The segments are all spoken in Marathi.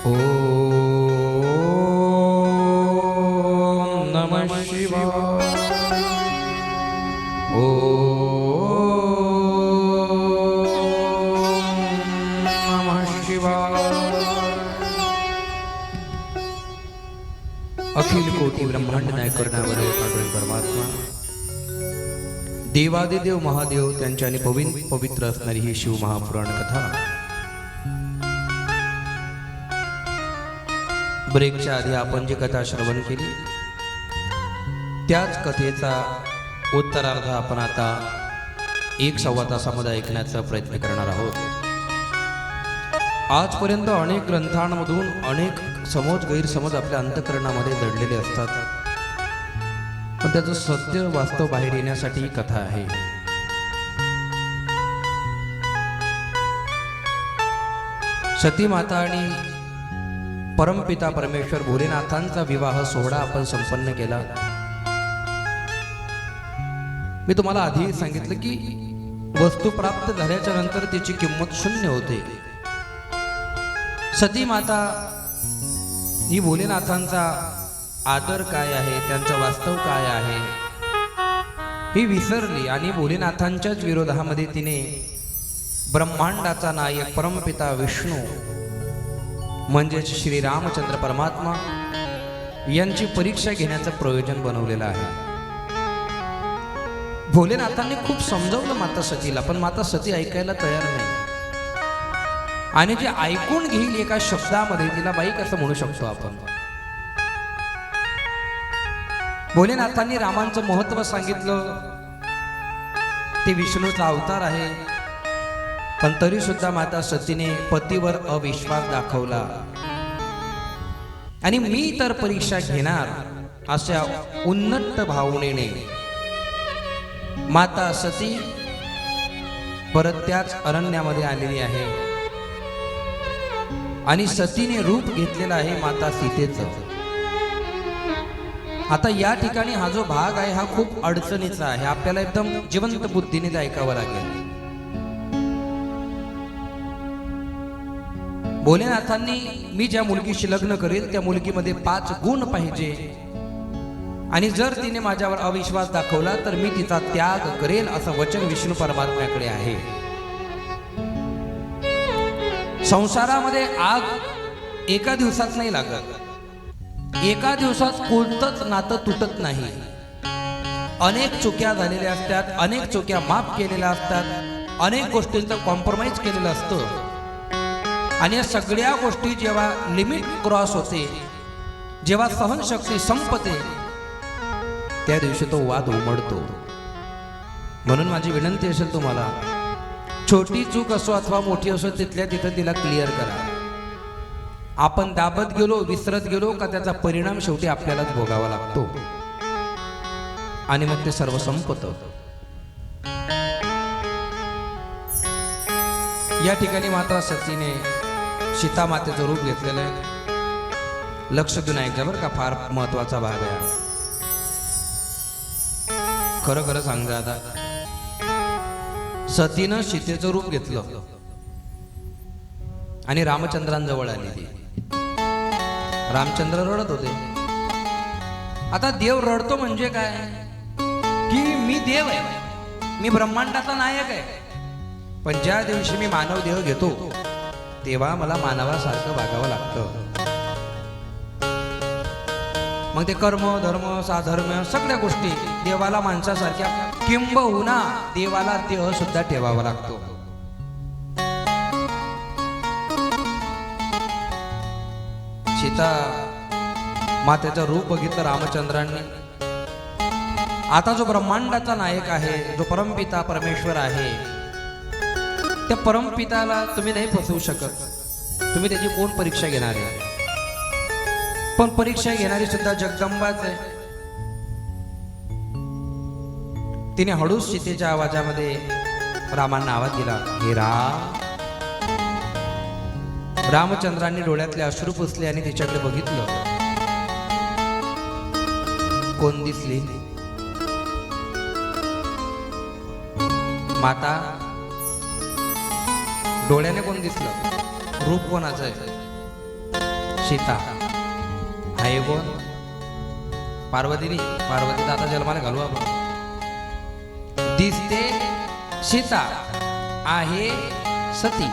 ओम नमः शिवाय। ओम नमः शिवाय। अखिल कोटी ब्रह्मांड नायक करणारे पांडुरंग परमात्मा, देवादिदेव महादेव त्यांच्याने पवित्र असणारी ही शिव महापुराण कथा ब्रेकच्या आधी आपण जी कथा श्रवण केली त्याच कथेचा उत्तरार्ध आपण आता 1.25 तासामध्ये ऐकण्याचा प्रयत्न करणार आहोत। आजपर्यंत अनेक ग्रंथांमधून अनेक समज गैरसमज आपल्या अंतःकरणामध्ये दडलेले असतात, पण त्याचं सत्य वास्तव बाहेर येण्यासाठी ही कथा आहे। सती माता आणि परमपिता परमेश्वर भोलेनाथांचा विवाह सोहळा आपण संपन्न केला। मी तुम्हाला आधी सांगितलं की वस्तू प्राप्त झाल्याच्या नंतर त्याची किंमत शून्य होते। सती माता ही भोलेनाथांचा आदर काय आहे, त्यांचं वास्तव काय आहे ही विसरली आणि भोलेनाथांच्याच विरोधामध्ये तिने ब्रह्मांडाचा नायक परमपिता विष्णू म्हणजेच श्री रामचंद्र परमात्मा यांची परीक्षा घेण्याचं प्रयोजन बनवलेलं आहे। भोलेनाथांनी खूप समजावलं माता सतीला, पण माता सती ऐकायला तयार नाही आणि जे ऐकून घेईल एका शब्दामध्ये तिला बाई कसं म्हणू शकतो आपण। भोलेनाथांनी रामांचं महत्व सांगितलं, ते विष्णूचा अवतार आहे, पण तरी सुद्धा माता सतीने पतीवर अविश्वास दाखवला आणि मी तर परीक्षा घेणार अशा उन्नत भावनेने माता सती परत त्याच अरण्यामध्ये आलेली आहे आणि सतीने रूप घेतलेलं आहे माता सीतेचं। आता या ठिकाणी हा जो भाग आहे हा खूप अडचणीचा आहे, आपल्याला एकदम जिवंत बुद्धीने ऐकावं लागेल। भोलेनाथांनी मी ज्या मुलगीशी लग्न करेल त्या मुलगीमध्ये 5 गुण पाहिजे आणि जर तिने माझ्यावर अविश्वास दाखवला तर मी तिचा त्याग करेल असं वचन विष्णू परमात्म्याकडे आहे। संसारामध्ये आग एका दिवसात नाही लागत, एका दिवसात कोणतंच नातं तुटत नाही। अनेक चुक्या झालेल्या असतात, अनेक चुक्या माफ केलेल्या असतात, अनेक गोष्टींचं कॉम्प्रोमाइज केलेलं असतं आणि या सगळ्या गोष्टी जेव्हा लिमिट क्रॉस होते, जेव्हा सहनशक्ती संपते, त्या दिवशी तो वाद उमडतो। म्हणून माझी विनंती असेल तुम्हाला, छोटी चूक असो अथवा मोठी असो तिथल्या तिथं तिला क्लिअर करा। आपण दाबत गेलो, विसरत गेलो का त्याचा परिणाम शेवटी आपल्यालाच भोगावा लागतो आणि मग ते सर्व संपतं। या ठिकाणी माता सतीने सीता मातेचं रूप घेतलेलं आहे। लक्ष देऊन ऐका बरं का, फार महत्वाचा भाग आहे। खरं खरं सांगा, आता सतीनं सीतेचं रूप घेतलं आणि रामचंद्रांजवळ आली ती। रामचंद्र रडत होते। आता देव रडतो म्हणजे काय की मी देव आहे, मी ब्रह्मांडाचा नायक आहे, पण ज्या दिवशी मी मानव देह घेतो तेव्हा मला मानवासारखं वागावं लागतं। मग ते कर्म धर्म साधर्म सगळ्या गोष्टी देवाला माणसासारख्या, किंबहुना देवाला देह सुद्धा ठेवावा लागतो। सीता मातेचं रूप बघितलं रामचंद्रांनी। आता जो ब्रह्मांडाचा नायक आहे, जो परमपिता परमेश्वर आहे, त्या परमपिताला तुम्ही नाही फसवू शकत। तुम्ही त्याची कोण परीक्षा घेणार आहे? पण परीक्षा घेणारी सुद्धा जगदंबाच आहे। तिने हळूच सीतेच्या आवाजामध्ये रामांना आवाज दिला, हे राम। रामचंद्रांनी डोळ्यातले अश्रू पुसले आणि तिच्याकडे बघितलं। कोण दिसली? माता। डोळ्याने कोण दिसलं? रूप कोणाचं आहे? सीता आहे कोण? पार्वतीनी. पार्वती आता जन्माला घालू आपण. दिसते सीता, आहे सती.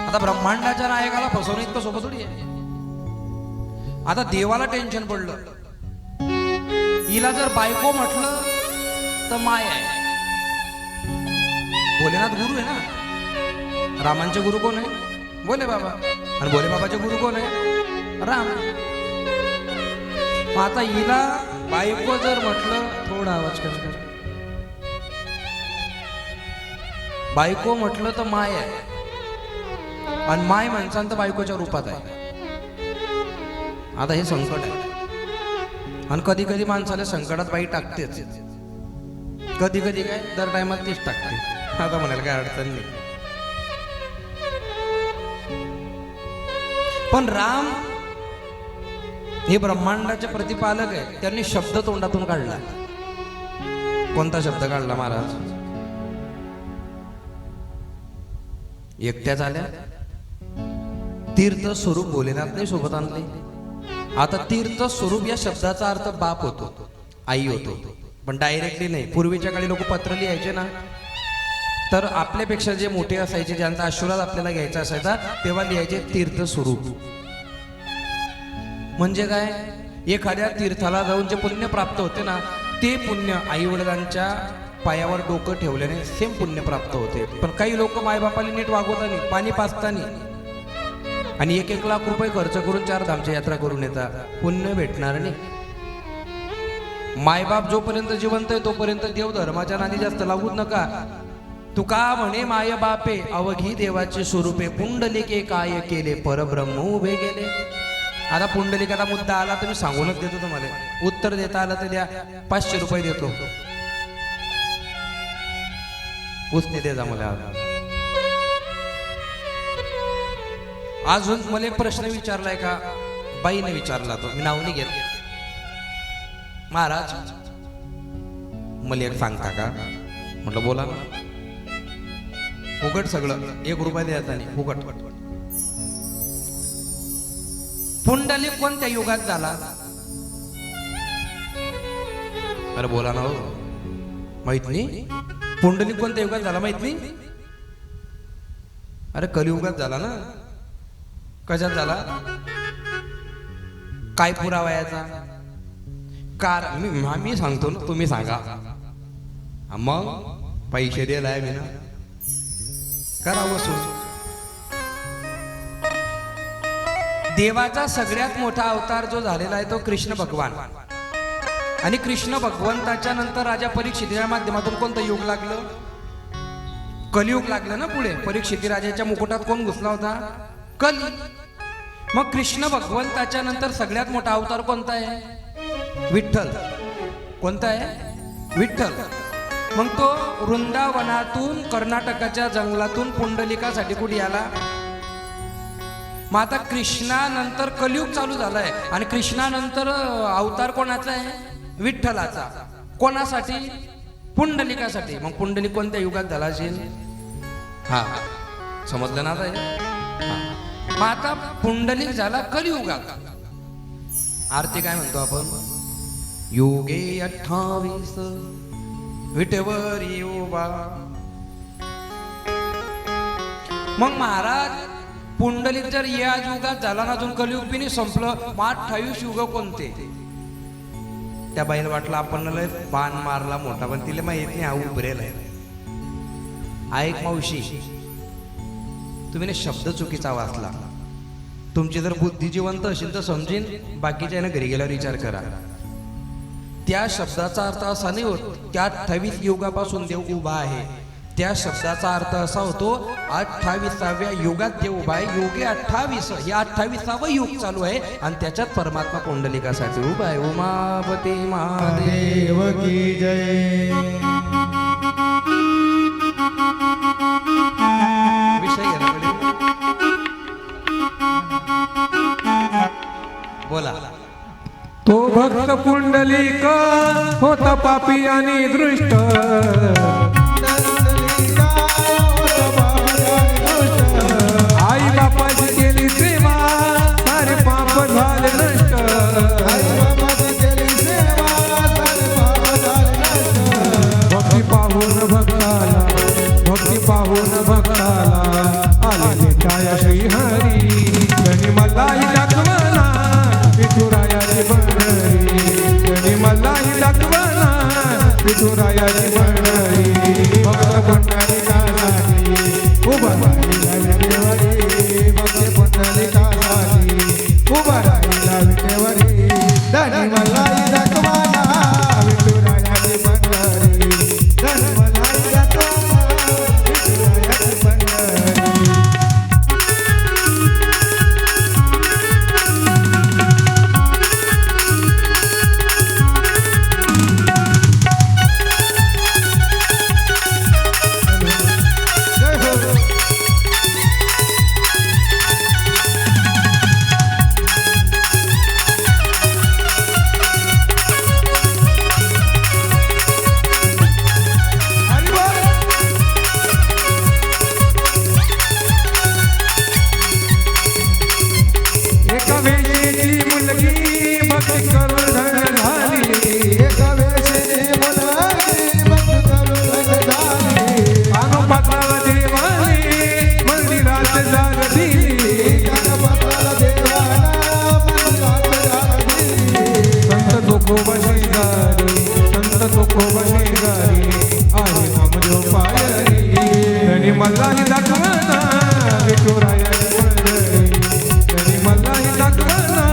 आता ब्रह्मांडाच्या नायकाला फसवणं इतकं सोपं थोडी आहे. आता देवाला टेन्शन पडलं, हिला जर बायको म्हटलं तर माय आहे. भोलेनाथ गुरु आहे ना, रामांचे गुरु कोण आहे? भोले बाबा. आणि भोले बाबाचे गुरु कोण आहे? राम. मग आता हिला बायको जर म्हटलं, थोडा आवाज कर, बायको म्हटलं तर माय आहे, आणि माय माणसांत बायकोच्या रूपात आहे. आता हे संकट आहे. आणि कधी कधी माणसाला संकटात बाई टाकतेच, कधी कधी काय दर टायमात तीच टाकते. आता म्हणायला काय अडचण नाही. पण राम हे ब्रह्मांडाचे प्रतिपालक आहे. त्यांनी शब्द तोंडातून काढला. कोणता शब्द काढला महाराज? एकट्या झाल्या. तीर्थ स्वरूप भोलेनाथने सोबत आणले. आता तीर्थ स्वरूप या शब्दाचा अर्थ बाप होतो, आई होतो, पण डायरेक्टली नाही. पूर्वीच्या काळी लोक पत्र लिहायचे ना, तर आपल्यापेक्षा जे मोठे असायचे, ज्यांचा आशीर्वाद आपल्याला घ्यायचा असायचा, तेव्हा लिहायचे तीर्थ स्वरूप. म्हणजे काय? एखाद्या तीर्थाला जाऊन जे पुण्य प्राप्त होते ना, ते पुण्य आई वडिलांच्या पायावर डोकं ठेवल्याने सेम पुण्य प्राप्त होते. पण काही लोक मायबापाला नीट वागवताना, पाणी पाजताना, आणि 1-1 लाख रुपये खर्च करून 4 धामची यात्रा करून येतात, पुण्य भेटणार नाही. मायबाप जोपर्यंत जिवंत आहे तोपर्यंत देव धर्माच्या नादी जास्त लागूच नका. तुका म्हणे माय बापे अवघी देवाचे स्वरूपे, पुंडलिके काय केले परब्रह्म उभे गेले. आता पुंडलिकाचा मुद्दा आला तर मी सांगूनच देतो तुम्हाला. उत्तर देता आलं तर द्या, 500 रुपये देतो. उसने दे जा मला. अजून मला एक प्रश्न विचारलाय का? बाईने विचारला, तो मी नाव नाही घेत. महाराज मला एक सांगता का? म्हटलं बोला ना. फुकट सगळं, 1 रुपया द्यायचा नाही, फुकट. पुंडलिक कोणत्या युगात झाला? अरे बोला ना हो, माहित नाही? पुंडलिक कोणत्या युगात झाला माहित नाही? अरे कलियुगात झाला ना. कशात झाला? काय पुरावा याचा? मी सांगतो ना, तुम्ही सांगा. मग पैसे दिलाय मी ना, करा वसूल. देवाचा सगळ्यात मोठा अवतार जो झालेला आहे तो कृष्ण भगवान. आणि कृष्ण भगवंताच्या नंतर राजा परीक्षितीच्या माध्यमातून कोणतं युग लागलं? कलियुग लागलं ना पुढे. परीक्षिती राजाच्या मुकुटात कोण घुसला होता? कली. मग कृष्ण भगवंताच्या नंतर सगळ्यात मोठा अवतार कोणता आहे? विठ्ठल. कोणता आहे? विठ्ठल. मग तो वृंदावनातून कर्नाटकाच्या जंगलातून पुंडलिकासाठी कुठे आला? मग आता कृष्णानंतर कलियुग चालू झालाय, आणि कृष्णानंतर अवतार कोणाचा आहे? विठ्ठलाचा. कोणासाठी? पुंडलिकासाठी. मग पुंडलिक कोणत्या युगात झाला असेल? हा, समजलं ना आता? मग आता पुंडलिक झाला कलियुगात. आरती काय म्हणतो आपण? योगे 28 विठेवरी उभा. मग महाराज पुंडलिक जर या युगात झाला ना, अजून कलियुग बी नाही संपलं, मग 28 युग कोणते? त्या बाईला वाटलं आपण लय बाण मारला मोठा, पण तिला माहित नाही हा उभरेल आहे. ऐक मावशी, तुम्ही ना शब्द चुकीचा वाचला. तुमची जर बुद्धी जिवंत असेल तर समजेन, बाकीच्या घरी गेल्यावर विचार करा. त्या शब्दाचा अर्थ असा नाही होत त्या 28 युगापासून देव उभा आहे. त्या शब्दाचा अर्थ असा होतो 28व्या युगात देव उभा आहे. योगे 28, हे 28वा युग चालू आहे, आणि त्याच्यात परमात्मा पुंडलिकासाठी उभा आहे. उमापती महादेव की जय. विषय घ्या बोला. तो भक्त पुंडलिक होता पापी आणि दृष्ट, आई बापाची केली सेवा विठुरायाची मंडळी भक्त पुंडलिकासाठी उभा राहिला विटेवरी भक्त पुंडलिकासाठी उभा राहिला विटेवरी धनी मलाई दाखवाना विठुरायाची मंडळी धनी मलाई दाखवाना विठुरायाची मंडळी एका वेळेची मुलगी भक्ती करून धन झाली एका वेळेची मुलगी भक्ती करून धन झाली कानोपात्राला देवाने मंदिरात जाग दिली कानोपात्राला देवाला मंदिरात जाग दिली संत तुकोबा शेजारी संत तुकोबा शेजारी आहे नामदेव पायरी धनी मल्हारी दाखवना विठुरायाची मंडळी धनी मल्हारी दाखवना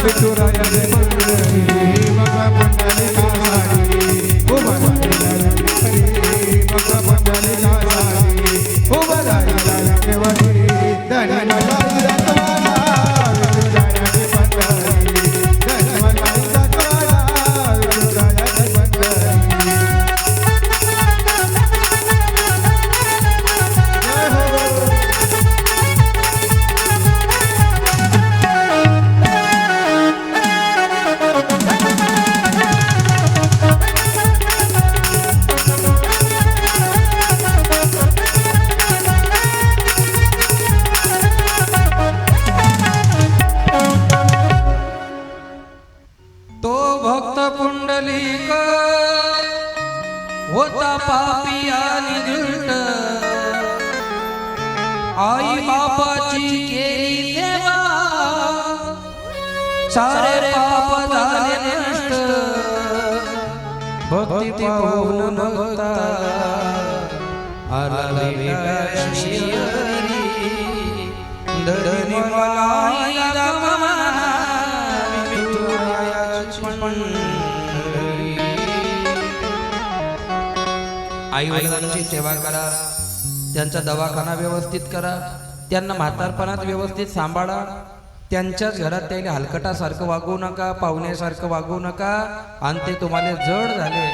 विठुरायाची मंडळी भक्त पुंडलिकासाठी उभा राहिला विटेवरी भक्त पुंडलिकासाठी उभा राहिला विटेवरी धनी मल्हारी दाखवना विठुरायाची मंडळी धनी मल्हारी दाखवना विठुरायाची मंडळी तो भक्त पुंडलिक होता पापी आणि दुष्ट आई बापाची केली सेवा सारे पाप झाले नष्ट भक्ती पाहून भक्ता आला विठ्ठल शिवरी धनी मलाई दाखवना आई वडिलांची सेवा करा त्यांचा दवाखाना व्यवस्थित करा त्यांना म्हातारपणात व्यवस्थित सांभाळा त्यांच्याच घरात त्याला हलकटासारखं वागवू नका पाहुण्यासारखं वागवू नका आणि ते तुम्हाला जड झाले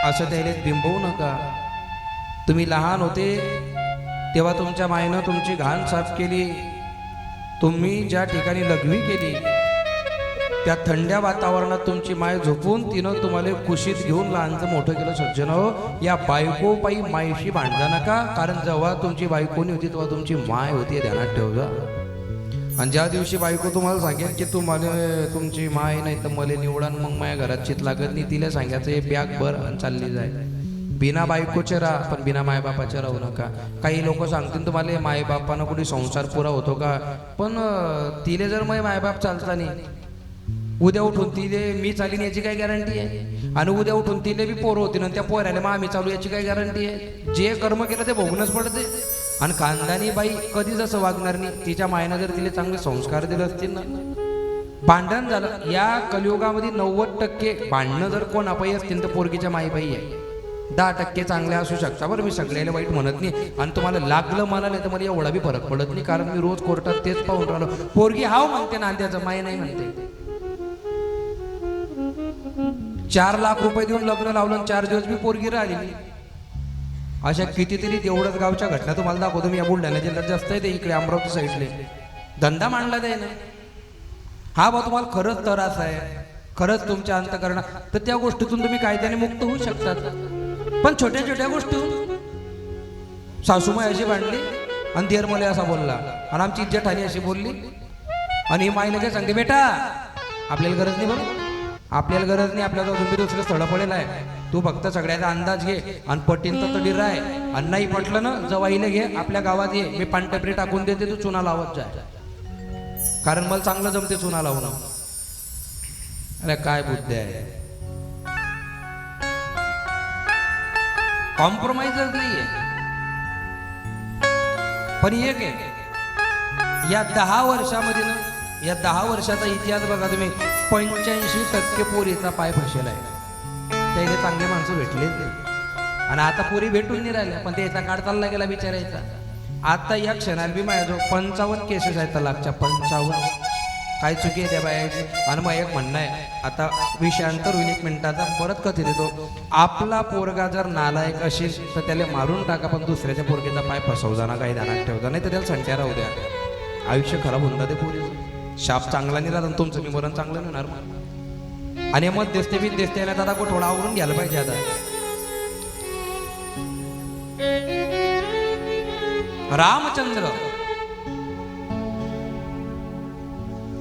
असं त्याला बिंबवू नका तुम्ही लहान होते तेव्हा तुमच्या मायेनं तुमची घाण साफ केली तुम्ही ज्या ठिकाणी लघवी केली त्या थंड्या वातावरणात तुमची माय झोपून तिनं तुम्हाला कुशीत घेऊन लहानचं मोठं केलं सज्जन हो या बायको पायी मायशी भांडजा नका कारण जेव्हा तुमची बायकोनी होती तेव्हा तुमची माय होती ध्यानात ठेवजा आणि ज्या दिवशी बायको तुम्हाला सांगेल की तुम्हाला तुमची माय नाही तर मला निवडा मग माझ्या घरात चित लागत नाही तिला सांगायचं हे बॅग भर आणि चालली जाय बिना बायकोचे राहा पण बिना मायबापाचे राहू नका काही लोक सांगतील तुम्हाला मायबापानं कुठे संसार पुरा होतो का पण तिले जर मग मायबाप चालता नाही उद्या उठून तिले मी चालीन याची काय गॅरंटी आहे आणि उद्या उठून तिले बी पोरं होती ना त्या पोऱ्याला मग आम्ही चालू याची काय गॅरंटी आहे जे कर्म केलं ते भोगणंच पडते आणि खानदानी बाई कधी जसं वागणार नाही तिच्या मायनं जर तिला चांगले संस्कार दिले असतील ना भांडण झालं या कलियुगामध्ये 90% भांडणं जर कोण अपयी असतील तर पोरगीच्या माईबाई आहे 10% चांगल्या असू शकता बरं मी सगळ्याला वाईट म्हणत नाही आणि तुम्हाला लागलं मला नाही तर मला एवढा बी फरक पडत नाही कारण मी रोज कोर्टात तेच पाहून राहिलो पोरगी हाव म्हणते नांद्याचं माय नाही म्हणते 4 लाख रुपये देऊन लग्न लावलं 4 दिवस मी पोरगी राहिली अशा कितीतरी तेवढंच गावच्या घटना तुम्हाला दाखवतो मी या बुलढाणा जिल्ह्यात जास्त आहे ते इकडे अमरावती साईडले धंदा मांडला ते ना हा बा तुम्हाला खरंच त्रास आहे खरंच तुमच्या अंतःकरणात तर त्या गोष्टीतून तुम्ही कायद्याने मुक्त होऊ शकतात पण छोट्या छोट्या गोष्टी सासूमाई अशी भांडली आणि देर मला असा बोलला आणि आमची इज्जत ठाणी अशी बोलली आणि ही माईला काय सांगते बेटा आपल्याला गरज नाही बरं आपल्याला गरज नाही आपल्याला तुम्ही दुसरं स्थळ पडेल आहे तू फक्त सगळ्याचा अंदाज घे आणि पटीन तर तडी राय आणि नाही पटलं ना जवाईला घे आपल्या गावात ये मी पानटपरी टाकून देते तू चुना लावत जाय कारण मला चांगलं जमते चुना लावणं अरे काय बुद्धी आहे कॉम्प्रोमाइजच नाहीये. पण एक आहे, या 10 वर्षामध्ये ना, या 10 वर्षाचा इतिहास बघा तुम्ही, 85% पोरीचा पाय फसेला आहे. त्याने चांगले माणसं भेटलेच नाही आणि आता पोरी भेटून नाही राहिल्या, पण त्याचा काळ चालला गेला बिचारायचा. आता या क्षणाला बी माझ्याजवळ 55 केसेस आहेत तलाकच्या. 55 काय चुकी आहे त्या बायाची. आणि मग एक म्हणणं आहे, आता विषयांतर होईल 1 मिनिटाचा, परत कथी देतो. आपला पोरगा जर नालायक असेल तर त्याला मारून टाका, पण दुसऱ्याच्या पोरगीचा पाय फसवजा ना, काही दानात ठेवजा, नाही तर त्याला संट्या राहू द्या. आयुष्य खराब होऊन जाते पोरीचं. शाप चांगला नाही राहत, तुमचं निमरण चांगलं नाही होणार. आणि मग देसते बी देसते ना, दादा थोडा आवरून घ्यायला पाहिजे. आता रामचंद्र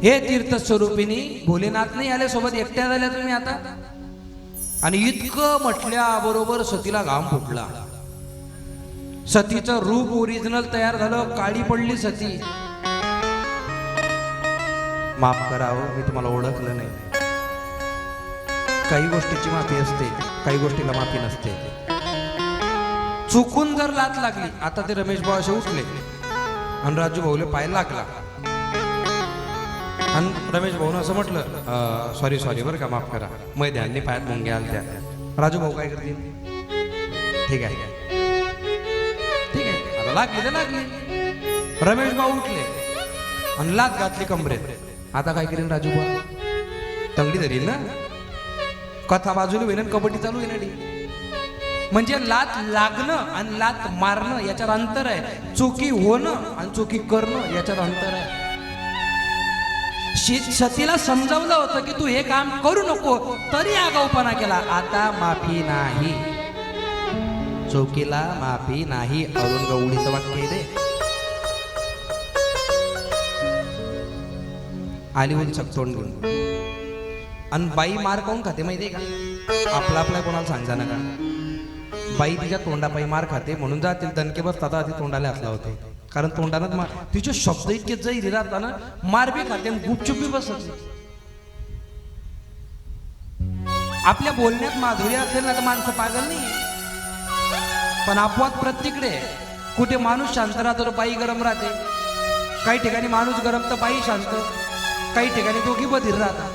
हे तीर्थ स्वरूपिणी भोलेनाथ नाही आले सोबत, एकट्या झाल्या तुम्ही आता. आणि इतकं म्हटल्या बरोबर सतीला घाम फुटला. सतीचं रूप ओरिजिनल तयार झालं, काळी पडली सती. माफ करावं, मी तुम्हाला ओळखलं नाही. काही गोष्टीची माफी असते, काही गोष्टीला माफी नसते. चुकून जर लात लागली, आता ते रमेश भाऊ असे उठले आणि राजू भाऊले पाय लागला आणि रमेश भाऊनं असं म्हटलं, सॉरी बरं का, माफ करा, मैदाननी पायात मुंग्या आल्या त्या. राजू भाऊ काय करतील? ठीक आहे आता लागली तर लागली. रमेश भाऊ उठले आणि लात घातली कमरेत. आता काय करेल राजू भाऊ? तंगडी धरील ना, कथा बाजूला होईन, कबड्डी चालू आहे. म्हणजे लात लागणं आणि लात मारणं याच्यात अंतर आहे. चुकी होणं आणि चुकी करणं याच्यात अंतर आहे. सतीला समजावलं होतं की तू हे काम करू नको, तरी आगाऊपणा केला. आता माफी नाही, चुकीला माफी नाही. अरुण गवळीचं वाक्य आहे ते. आली उलचक तोंड घेऊन. आणि बाई मार काऊन खाते माहितीये का? आपला कोणाला सांगा नका. बाई तिच्या तोंडापायी मार खाते म्हणून जातील दणके बसतात आधी तोंडाला असला होते. कारण तोंडानं तिचे शब्द इतके जैरी राहतात ना, मार बी खाते आणि गुपचूप बी बसत. आपल्या बोलण्यात माधुर्य असेल ना तर माणसं पागल नाही. पण अपवाद प्रत्येकडे. कुठे माणूस शांत राहतो तर बाई गरम राहते. काही ठिकाणी माणूस गरम तर बाई शांत. काही ठिकाणी दोघी बधीर राहतात,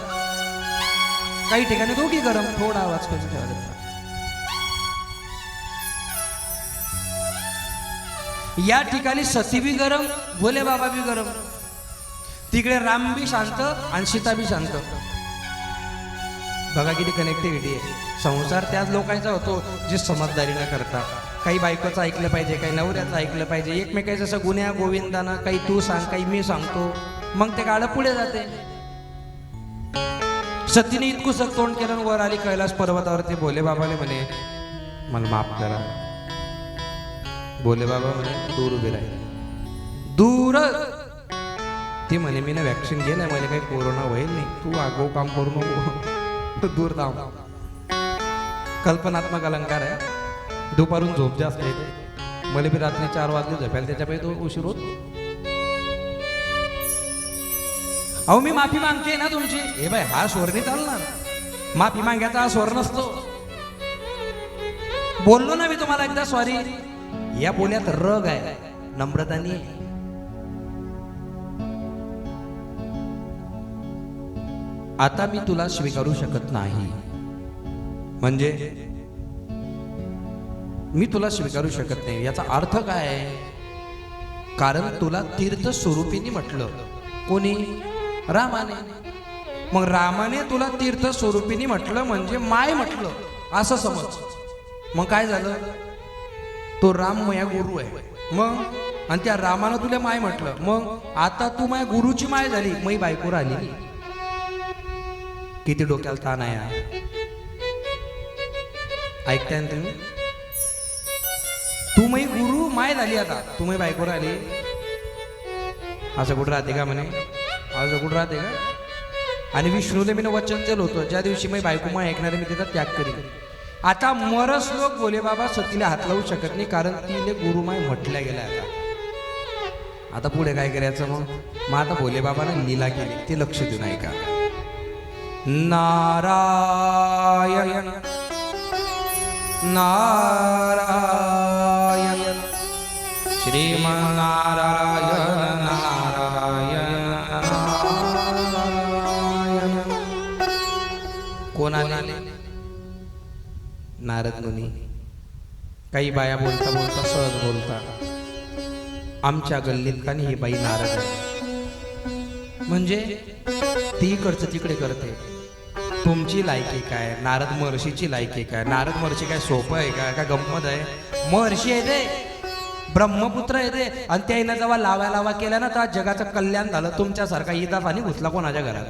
काही ठिकाणी दोघी गरम. थोडा आवाज कमी ठेवायचा. या ठिकाणी सती बी गरम, भोले बाबा बी गरम. तिकडे राम बी शांत आणि सीता बी शांत. बघा किती कनेक्टिव्हिटी आहे. संसार त्याच लोकांचा होतो जे समजदारी न करता. काही बायकोचं ऐकलं पाहिजे, काही नवऱ्याचं ऐकलं पाहिजे. एकमेकांचं असं गुन्ह्या गोविंदानं, काही तू सांग काही मी सांगतो, मग ते गाडं पुढे जाते. सतीने इतकं तोंड केलं, वर आली कैलास पर्वतावरती. भोले बाबाने म्हणे मला माफ करा. भोले बाबा म्हणे दूर उभे राहिले. दूर. ती म्हणे मी ना वॅक्सिन घेणं, मला काही कोरोना होईल नाही, तू आगो काम करू नको, दूर थांब. कल्पनात्मक अलंकार आहे. दुपारून झोप जास्त येते. मला बी रात्री 4 वाजले झोपायला, त्याच्यापैकी तो उशीर होत. अहो मी माफी मागते ना तुमची. हे बाय हा स्वर नाही चालणार. माफी मागायचा हा स्वर नसतो. बोललो ना मी तुम्हाला एकदा सॉरी. या बोल्यात रग आहे, नम्रता नाही. आता मी तुला स्वीकारू शकत नाही, म्हणजे मी तुला स्वीकारू शकत नाही. याचा अर्थ काय आहे? कारण तुला तीर्थ स्वरूपीने म्हटलं. कोणी? रामाने. मग रामाने तुला तीर्थ स्वरूपीने म्हटलं म्हणजे माय म्हटलं असं समज. मग काय झालं? तो राम माया गुरु आहे. मग आणि त्या रामानं तुला माय म्हटलं, मग आता तू माया गुरुची माय झाली, मै बायको राहिली. किती डोक्याला ताण आहे. ऐकताय ना तुम्ही? तू मै गुरु माय झाली, आता तू मै बायको राहिली. असं कुठं राहते का म्हणे? असं कुठं राहते का? आणि विष्णूले मी वचन दिलं होतं, ज्या दिवशी मै बायको माय ऐकणारे मी त्याचा त्याग करीन. आता मरस लोक भोले बाबा सतीला हात लावू शकत नाही, कारण तिने गुरुमाय म्हटल्या गेल्या. आता पुढे काय करायचं? मग आता भोले बाबाने लीला केली, ते लक्ष देऊन ऐका. नारायण नारायण श्रीमन्नारायण नारायण नारायण. कोण आले? नारद मुनी. काही बाया बोलता बोलता सहज बोलता, आमच्या गल्लीत का नाही ही बाई नारद आहे. म्हणजे ती इकडचं तिकडे करते. तुमची लायकी काय? नारद महर्षीची लायकी काय? नारद महर्षी काय सोपं आहे काय गंमत आहे? महर्षी आहे ते, ब्रह्मपुत्र आहे ते. आणि त्याईनं जेव्हा लावा केल्या ना तेव्हा जगाचं कल्याण झालं. तुमच्यासारखा इदा पाणी घुसला कोणाच्या घरात?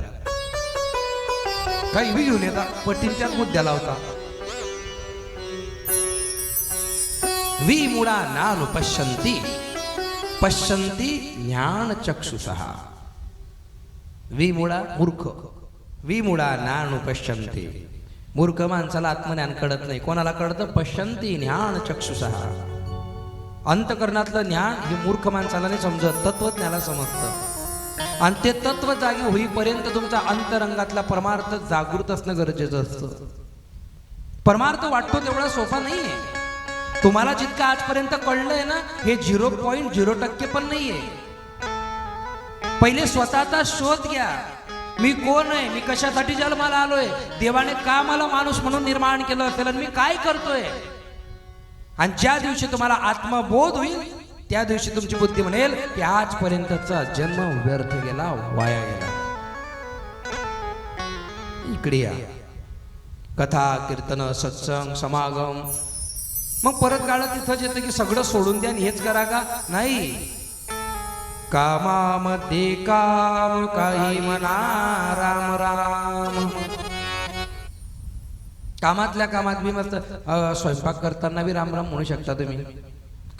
काही बी घेऊन येता, पटींच्याच मुद्द्याला होता. विमुळा नानु पश्यन्ति पश्यन्ति ज्ञान चक्षुषः. विमुळा मूर्ख, विमुळा नानु पश्यन्ति. मूर्ख माणसाला आत्मज्ञान कळत नाही. कोणाला कळतं? पश्यन्ति ज्ञान चक्षुषः. अंतकरणातलं ज्ञान हे मूर्ख माणसाला नाही समजत, तत्वज्ञानाला समजतं. आणि ते तत्व जागी होईपर्यंत तुमचा अंतरंगातला परमार्थ जागृत असणं गरजेचं असतं. परमार्थ वाटतो तेवढा सोपा नाहीये. तुम्हाला जितकं आजपर्यंत कळलंय ना, हे 0.0% पण नाहीये. पहिले स्वतःचा शोध घ्या. मी कोण आहे? मी कशासाठी जन्माला आलोय? देवाने का मला माणूस म्हणून निर्माण केलं असेल आणि मी काय करतोय? आणि ज्या दिवशी तुम्हाला आत्मबोध होईल त्या दिवशी तुमची बुद्धी म्हणेल की आजपर्यंतचा जन्म व्यर्थ गेला, वाया गेला. इकडे या. कथा कीर्तन सत्संग समागम. मग परत काळात तिथंच येतं की सगळं सोडून द्या आणि हेच करा का? नाही. कामामध्ये काम काही म्हणा राम राम. कामातल्या कामात बी मस्त स्वयंपाक करताना बी राम राम म्हणू शकता तुम्ही.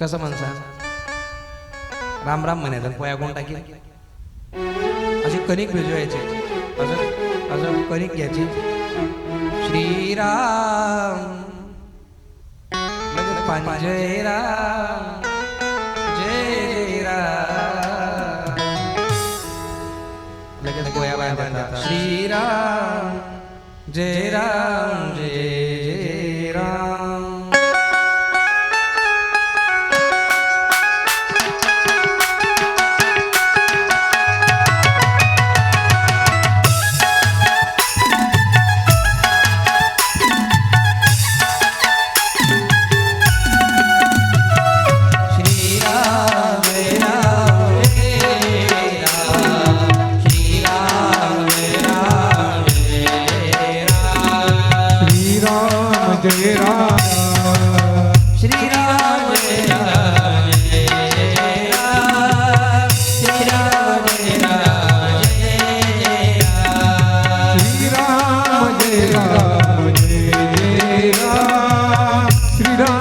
कसं म्हणसा? राम राम म्हणायचं. पोया कोण टाकेल? अशी कणिक भिजवायची, असं कणिक घ्यायची. श्रीराम पाणी. जय राम जय राम. लगेच गोया बाया बांधतात. श्रीराम जय राम जय जय राम. जय राम श्री राम जय राम जय राम. श्री राम जय राम जय राम. श्री राम जय राम जय राम. श्री राम जय राम जय राम. श्री राम जय राम जय राम. श्री राम जय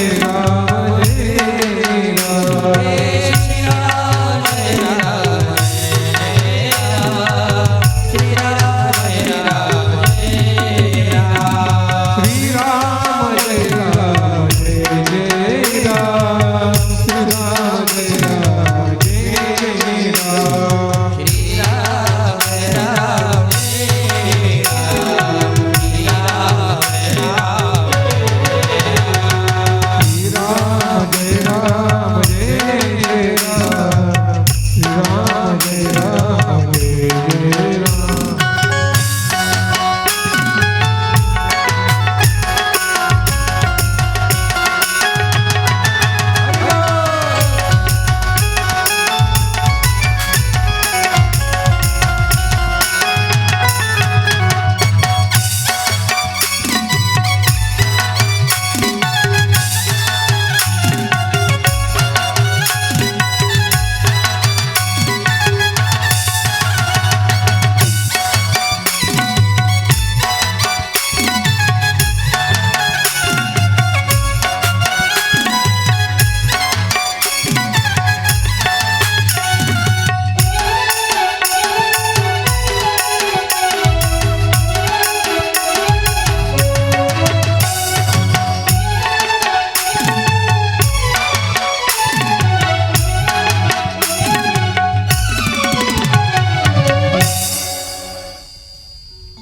राम जय राम. श्री राम जय राम जय राम. श्री राम जय राम जय राम. श्री राम जय राम जय राम. श्री राम जय राम. श्री राम जय राम जय राम. श्री राम जय राम जय राम.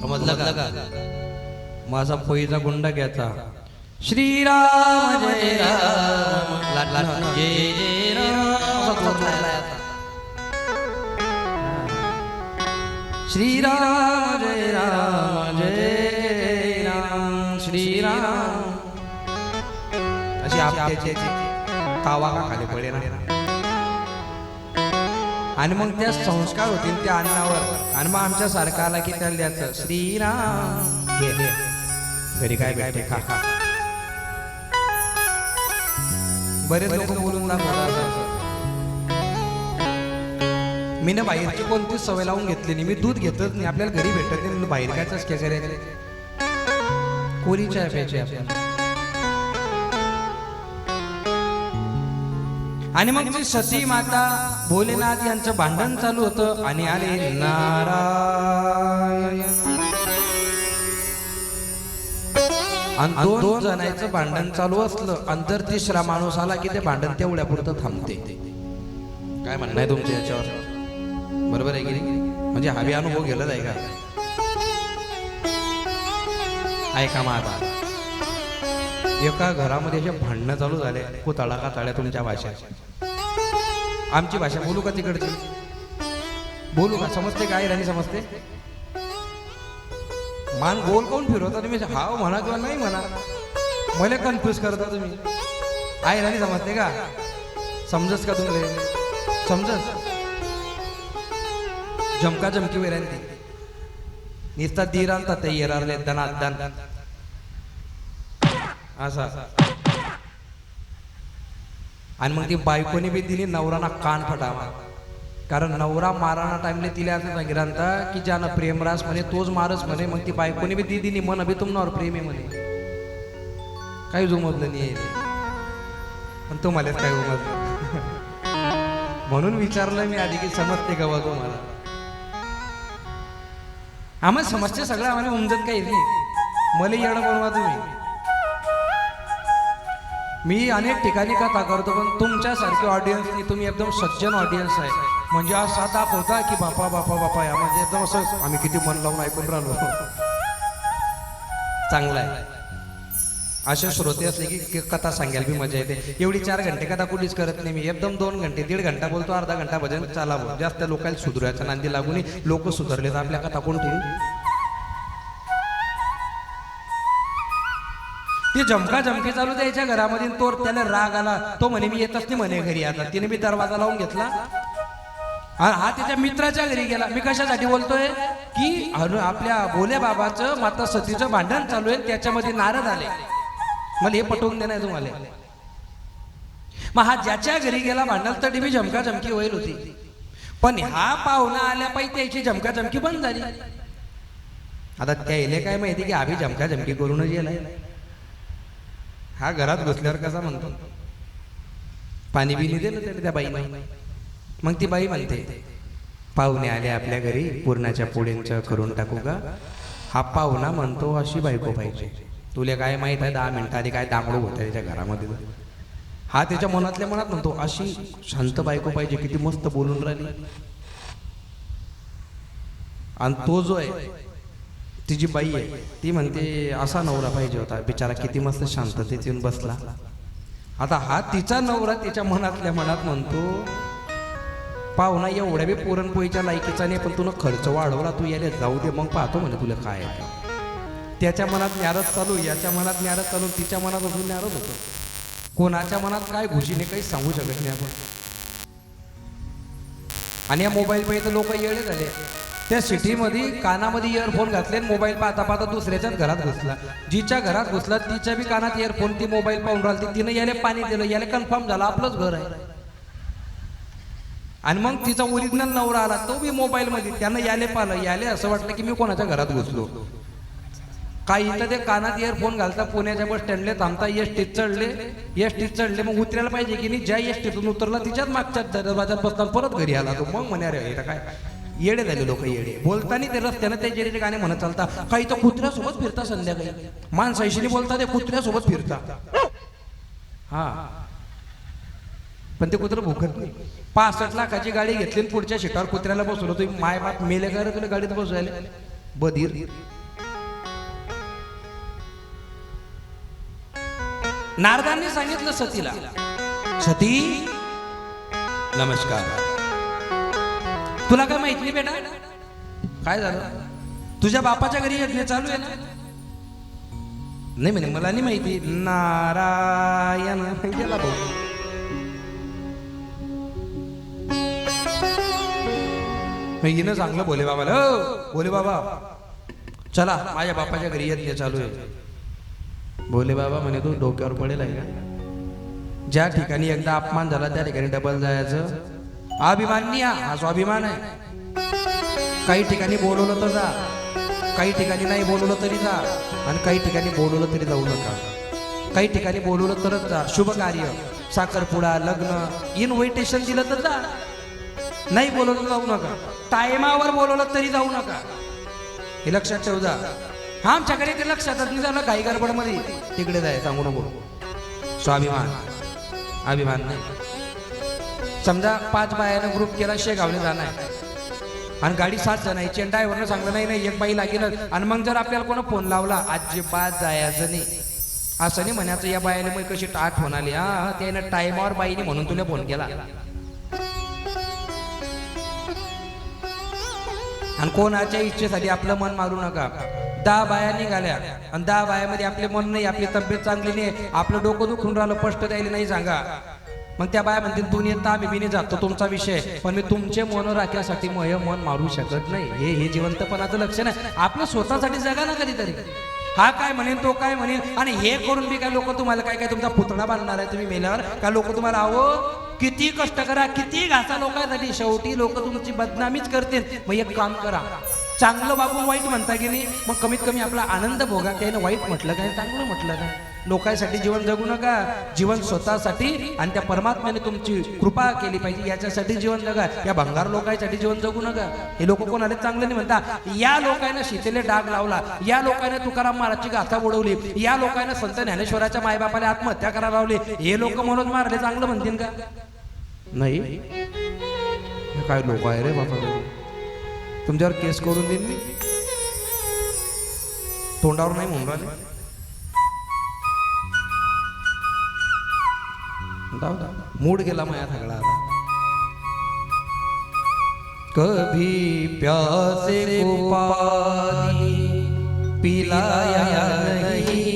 समजलं का? माझा फोईचा गुंडा घ्यायचा, श्रीराम जय राम लल्ला जय जय राम असा जोर राहिला आता. श्रीराम जय राम जय राम श्रीराम अशी आपल्याची तावा का खाली पडे ना. आणि मग त्या संस्कार होतील त्या अन्नावर आणि मग आमच्या सारखा आला की त्याला द्यायचं श्रीराम घे घे. घरी काय भेटते खा खा. बरेच लोक बोलून दाखवतात. मी ना बाहेरची कोणतीच सवय लावून घेतली नाही. मी दूध घेतच नाही. आपल्याला घरी भेटत नाही म्हणून बाहेर कायच काय करायचं. कोरी चहा प्यायची आपल्याला. आणि मग ती सती माता भोलेनाथ यांचं भांडण चालू होतं आणि आले नारायण. आणि दोन जणांचं भांडण चालू असलं आणि जर तिसरा माणूस आला की ते भांडण तेवढ्या पुरतं थांबते. काय म्हणणं आहे तुमच्या याच्यावर? बरोबर आहे की नाही? म्हणजे हवी अनुभव गेलाच आहे का? ऐका माझा. एका घरामध्ये असे भांडणं चालू झाले कुताळा काताळ्या तुमच्या भाषेत. आमची भाषा बोलू का तिकडची? बोलू का? समजते काय राणी? समजते? मान गोल कोण फिरवता तुम्ही? हाव म्हणा किंवा नाही म्हणा, मला कन्फ्यूज करता तुम्ही. आहे राणी समजते का? समजस का तुम्ही? समजस? जमका जमकी वेरांती निसता दीर आणतात ते येरारले दनात दन असा. आणि मग ती बायकोनी बी दिली नवराना कान फटावा. कारण नवरा माराना टाइमले तिला असं सांगितलं की ज्यानं प्रेमरास म्हणे तोच मारस म्हणे. मग ती बायकोनी बी दिदी मन अभि तुमनावर प्रेम आहे म्हणे. काही जुमतलं नाही पण तुम्हालाच काय उमजलं. म्हणून विचारलं मी आधी की समजते का बा तुम्हाला? आम्हाला समजते सगळं. आम्हाला उमजत काही नाही. मला येणं बनवा तुम्ही. मी अनेक ठिकाणी कथा करतो पण तुमच्यासारखे ऑडियन्स नाही. तुम्ही एकदम सज्जन ऑडियन्स आहे. म्हणजे असा दाखवता की बापा बापा बापा या म्हणजे एकदम असं आम्ही किती मन लावून ऐकून राहिलो. चांगलं आहे. असे श्रोते असले की कथा सांगायला बी मजा येते. एवढी 4 घंटे कथा कुठलीच करत नाही मी. एकदम 2 घंटे 1.5 घंटा बोलतो. अर्धा घंटा भजन चाला. जास्त लोकांना सुधरायचा नांदी लागून लोक सुधारले तर आपल्या कथा कोण करू? ती जमका जमकी चालू द्यायच्या घरामध्ये. तो त्याला राग आला. तो म्हणे मी येतच नाही म्हणे घरी. आता तिने मी दरवाजा लावून घेतला. हा त्याच्या मित्राच्या घरी गेला. मी कशासाठी बोलतोय की आपल्या भोले बाबाचं माता सतीचं भांडण चालू आहे. त्याच्यामध्ये नारद आले. मला हे पटवून देणार तुम्हाला. मग हा ज्याच्या घरी गेला भांडण तर मी जमका जमकी होईल होती. पण हा पाहुणा आल्या पाहिजे त्याची जमका जमकी बंद झाली. आता त्याला काय माहिती की आम्ही जमका जमकी करूनच गेलाय. हा घरात घुसल्यावर कसा म्हणतो पाणी बिनी दिलं त्याला त्या बाईने. मग ती बाई म्हणते पाहुणे आले आपल्या घरी पूर्णाच्या पोळींचं करून टाकू का? हा पाहुणा म्हणतो अशी बायको पाहिजे. तुला काय माहित आहे 10 मिनिटं आधी काय दांगडू होतं त्याच्या घरामध्ये. हा त्याच्या मनातल्या मनात म्हणतो अशी शांत बायको पाहिजे. किती मस्त बोलून राहिली. आणि तो जो आहे तिची बाई आहे ती म्हणते असा नवरा पाहिजे होता. बिचारा किती मस्त शांततेत येऊन बसला. आता हा तिचा नवरा तिच्या मनातल्या मनात म्हणतो पाहुणा एवढ्या बी पुरणपोळीच्या लायकीचा नाही पण तुला खर्च वाढवला. तू यायला जाऊ दे मग पाहतो म्हणजे तुला काय आहे. त्याच्या मनात न्यारच चालू, याच्या मनात न्यारच चालू, तिच्या मनात अजून न्यारच होतं. कोणाच्या मनात काय घुशीने काही सांगू शकत नाही आपण. आणि या मोबाईल पाहिजे लोक येडे झाले. त्या सिटीमध्ये कानामध्ये इयरफोन घातले मोबाईल पाहता पाहता दुसऱ्याच्याच घरात घुसला. जिच्या घरात घुसला तिच्या बी कानात इयरफोन. ती मोबाईल पाहून राहिली. तिनं याला पाणी दिलं. याला कन्फर्म झालं आपलंच घर आहे. आणि मग तिचा ओरिजिनल नवरा आला तो बी मोबाईल मध्ये. त्यानं याले पाहिलं. याले असं वाटलं की मी कोणाच्या घरात घुसलो. काही इथं ते कानात इयरफोन घालता पुण्याच्या बस स्टँडले थांबता. एसटीत चढले मग उतरायला पाहिजे की नाही. ज्या एसटीतून उतरला तिच्याच मागच्याच दरवाजात बसता परत घरी आला तो. मग म्हणे अरे काय येडे झाले लोक. येडे बोलताना ते रस्त्यानं ते जेरीचे गाणे म्हणत चालता. काही तर कुत्र्यासोबत फिरता. संध्याकाळी माणसाशी बोलता ते कुत्र्यासोबत फिरता. हा पण ते कुत्र भुकत नाही. 65 लाखाची गाडी घेतली पुढच्या सीटावर कुत्र्याला बसवलं. तुम्ही माय बाप मेले का रे तुला गाडीत बसवायला बधीर. नारदांनी सांगितलं सतीला, सती नमस्कार, तुला काय माहित नाही बेटा? काय झालं? तुझ्या बापाच्या घरी यज्ञ चालू आहे ना? नाही म्हणे मला नाही माहिती. नारायण गेला भाऊ. हिनं चांगलं बोले बाबाला, हो बोले बाबा चला माझ्या बापाच्या घरी यज्ञ चालू आहे. बोले बाबा म्हणे तू डोक्यावर पडेल आहे का? ज्या ठिकाणी एकदा अपमान झाला त्या ठिकाणी डबल जायचं. अभिमान नाही हा स्वाभिमान आहे. काही ठिकाणी बोलवलं तर जा, काही ठिकाणी नाही बोलवलं तरी जा, आणि काही ठिकाणी बोलवलं तरी जाऊ नका. काही ठिकाणी बोलवलं तरच जा. शुभ कार्य, साखरपुडा, लग्न, इन्व्हिटेशन दिलं तर जा, नाही बोलवलं जाऊ नका. टायमावर बोलवलं तरी जाऊ नका. हे लक्षात ठेव जा. हा आमच्याकडे ते लक्षातच नाही झालं घाई गडबडमध्ये तिकडे जाय सांगू नको. स्वाभिमान अभिमान नाही. समजा 5 बायानं ग्रुप केला, शेगावने जाणार आणि गाडी 7 जणांची, आणि ड्रायव्हरनं सांगलं नाही नाही एक बाई लागेल. आणि मग जर आपल्याला कोणा फोन लावला, अजिबात जायचं नाही. असं नाही म्हणायचं या बायाने मग कशी आठवण आली. हा त्यानं टायमावर बाईने म्हणून तुला फोन केला. आणि कोणाच्या इच्छेसाठी आपलं मन मारू नका. 10 बाया निघाल्या आणि 10 बायामध्ये आपले मन नाही, आपली तब्येत चांगली नाही, आपलं डोकं दुखून राहिलं, स्पष्ट द्यायला नाही सांगा. मग त्या बाया म्हणतील दुनियेत आम्ही बिने जातो तुमचा विषय, पण मी तुमचे मन राखण्यासाठी मन मारू शकत नाही. हे जिवंतपणाचं लक्षण आहे. आपलं स्वतःसाठी जगा ना कधीतरी. हा काय म्हणेन तो काय म्हणेन, आणि हे करून बी काय लोक तुम्हाला काय काय तुमचा पुतळा बांधणार आहे तुम्ही मेल्यावर का? लोक तुम्हाला आहो किती कष्ट करा, किती घासा लोकांसाठी, शेवटी लोक तुमची बदनामीच करतील. मग एक काम करा, चांगलं वागून वाईट म्हणता की नाही, मग कमीत कमी आपला आनंद भोगा. त्यानं वाईट म्हटलं काय, चांगलं म्हटलं काय? लोकांसाठी जीवन जगू नका, जीवन स्वतःसाठी आणि त्या परमात्म्याने तुमची कृपा केली पाहिजे याच्यासाठी जीवन जगा. या भंगार लोकांसाठी जीवन जगू नका. हे लोक कोणाला चांगलं नाही म्हणता. या लोकांना शीतेले डाग लावला, या लोकांना तुकाराम महाराजची गाथा बुडवली, या लोकांना संत ज्ञानेश्वराच्या मायबापाला आत्महत्या करायला लावली. हे लोक म्हणून मारले चांगलं म्हणतील का? नाही. काय लोक आहे रे बाबा, तुमच्यावर केस करून देईन मी. तोंडावर नाही म्हणून राहिले. मूड गेला माया सगळा आता. कभी प्यासे को पानी पिलाया नहीं,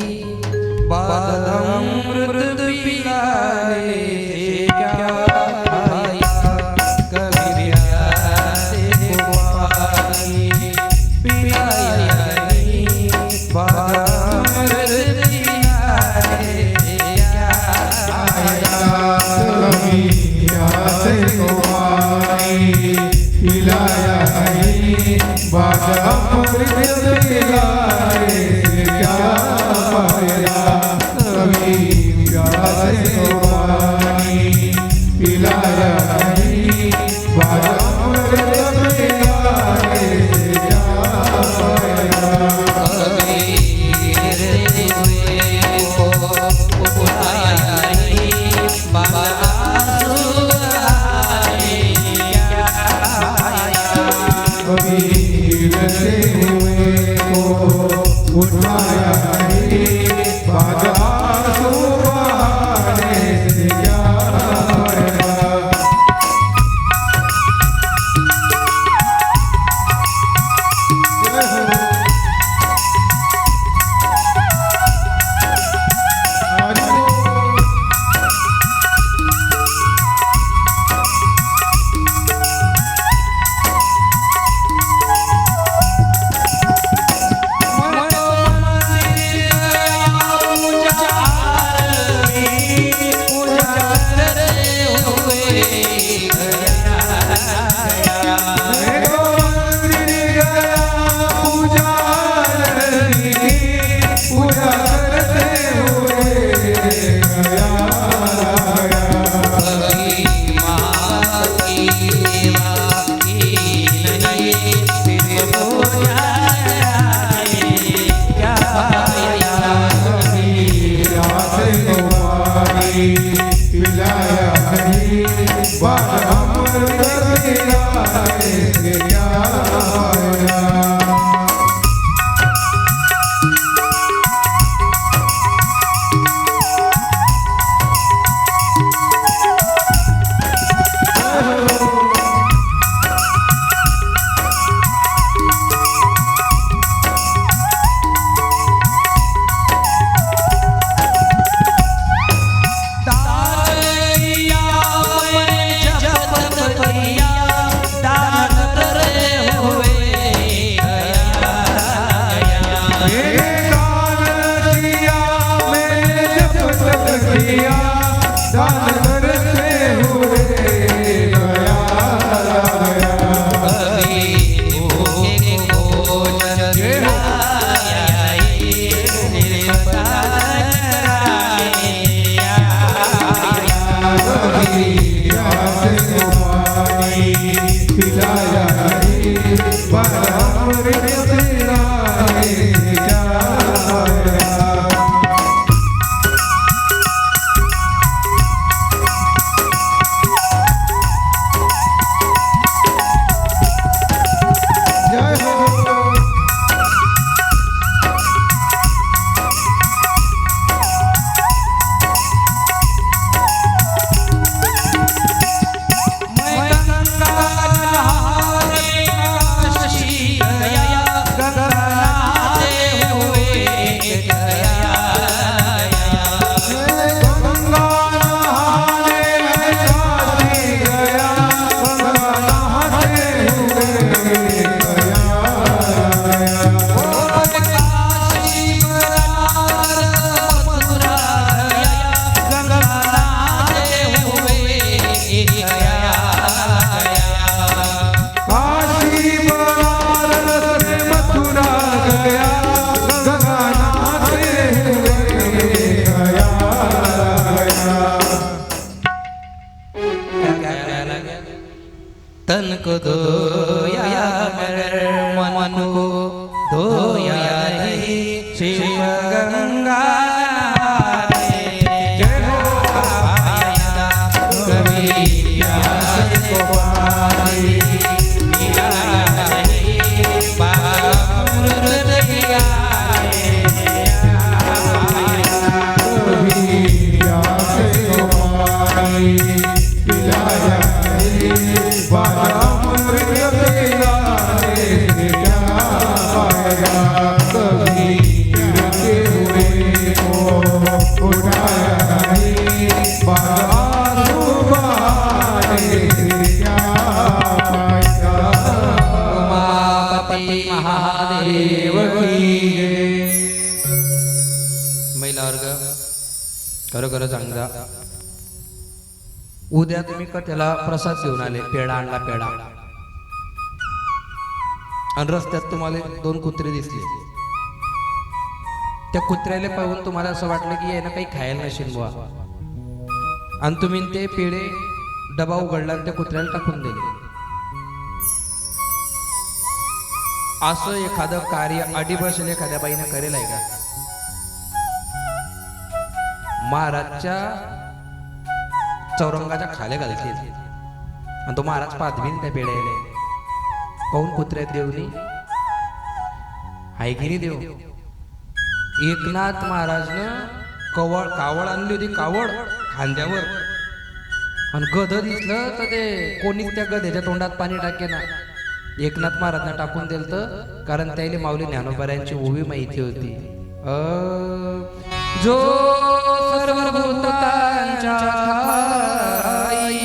बाद अमृत पिलाने से क्या आया. कभी प्यासे को पानी पिलाया नहीं, बाद अमृत पिलाने से क्या आया. कभी प्यासे को पानी पिलाया नहीं, बाद अमृत पिलाने से क्या पाया. कभी प्यासे को पानी पिलाया नहीं, बाद अमृत पिलाने से क्या पाया. उठाया नहीं, बाद आंसू बहाने से क्या पाया. तन को धोया मन को धोया रे शिव गंगा महिला वर्ग खरोखर सांगा उद्या तुम्ही त्याला प्रसाद घेऊन आले पेढा आणला पेढा आणि रस्त्यात तुम्हाला 2 कुत्रे दिसले त्या कुत्र्याला पाहून तुम्हाला असं वाटलं की यानं काही खायला नसेल बुवा आणि तुम्ही ते पेढे डबा उघडला आणि त्या कुत्र्याला टाकून दिले असं एखादं कार्य अडीबसेल एखाद्या बाईनं करेल आहे का महाराजच्या चौरंगाच्या खाले घालतील आणि तो महाराज पाहतबीन त्या पेढ्याले पाहून कुत्र्यात देवनी हाय की नाही देव एकनाथ महाराजनं कावळ आणली होती कावड खांद्यावर आणि गध दिसलं तर ते कोणीच त्या गधेच्या तोंडात पाणी टाके ना एकनाथ महाराजांना टाकून दिलं तर कारण त्याला माऊली ज्ञानोबाऱ्यांची ओवी माहिती होती जो सर्वभूतांच्या ठाई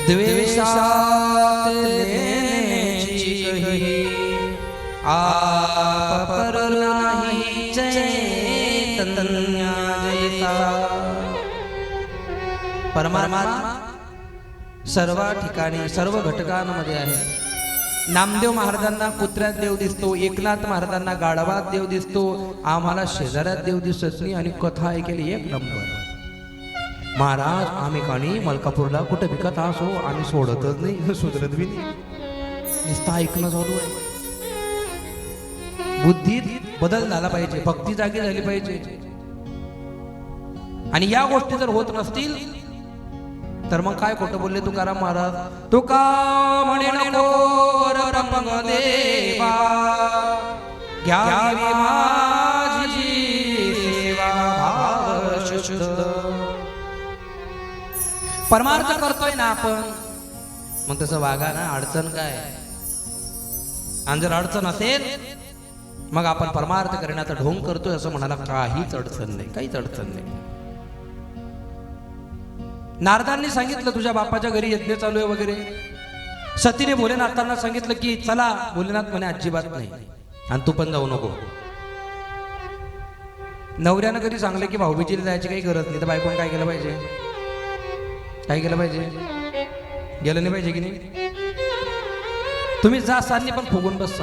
द्वेषात लेण्याची कही आप पर नाही चैतन्य जैसा परमात्मा सर्व ठिकाणी सर्व घटकांमध्ये आहे नामदेव महाराजांना कुत्र्यात देव दिसतो एकनाथ महाराजांना गाढवात देव दिसतो आम्हाला शेजाऱ्यात देव दिसत नाही आणि कथा ऐकली 1 नंबर महाराज आम्ही काणी मलकापूरला कुठे विकत असो आम्ही सोडतच नाही सुधरत बी नाही नुसतं ऐकणं चालू आहे बुद्धीत बदल झाला पाहिजे भक्ती जागी झाली पाहिजे आणि या गोष्टी जर होत नसतील तर मग काय खोटं बोलले तुकाराम महाराज तुका म्हणे नको रंग देवा घ्यावी माझी सेवा भाव शुद्ध परमार्थ करतोय ना आपण मग तसं वागा ना अडचण काय आणि जर अडचण असेल मग आपण परमार्थ करण्याचा ढोंग करतोय असं म्हणाला काहीच अडचण नाही काहीच अडचण नाही नारदांनी सांगितलं तुझ्या बापाच्या घरी यज्ञ चालू आहे वगैरे सतीने भोलेनाथांना सांगितलं की चला भोलेनाथ म्हणे अजिबात नाही आणि तू पण जाऊ नको नवऱ्यानं कधी सांगलं की भाऊबीजीला जायची काही गरज नाही तर बायकोने काय केलं पाहिजे काय केलं पाहिजे गेलं नाही पाहिजे की नाही तुम्ही जा सांनी पण फुगून बस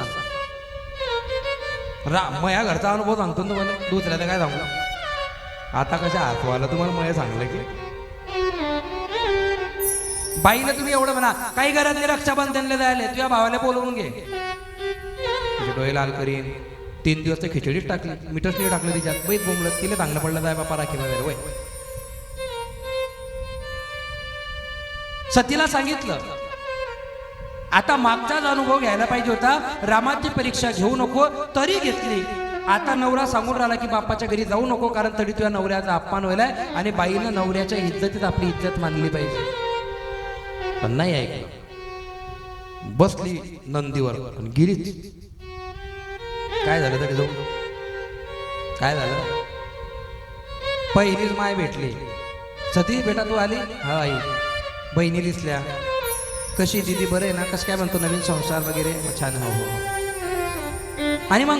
मग या घरचा अनुभव सांगतो ना तुम्हाला दुसऱ्याला काय सांगू आता कशा हातवाला तुम्हाला मग सांगलं की बाईला तुम्ही एवढं म्हणा काही गरज नाही रक्षाबंधनला जायला तुझ्या भावाला बोलवून घे तुझे डोळे लाल करीन 3 दिवस तर खिचडीच टाकली मीठच नाही टाकलं तिच्यात बैत बोंबलत तिला चांगलं पडलं जाय बापा राखी वगैरे वय सतीला सांगितलं आता मागचाच अनुभव घ्यायला पाहिजे होता रामाची परीक्षा घेऊ नको तरी घेतली आता नवरा सांगून राहिला की बापाच्या घरी जाऊ नको कारण तरी तुझ्या नवऱ्याचा अपमान व्हायलाय आणि बाईनं नवऱ्याच्या इज्जतीत आपली इज्जत मानली पाहिजे पण नाही ऐकलं बसली नंदीवर पण गिरीच काय झालं तरी जाऊ काय झालं पहिलीच माय भेटली सती बेटा तू आली हा आई बहिणी दिसल्या कशी दिदी बरं आहे ना कसं काय म्हणतो नवीन संसार वगैरे छान हो हो आणि मग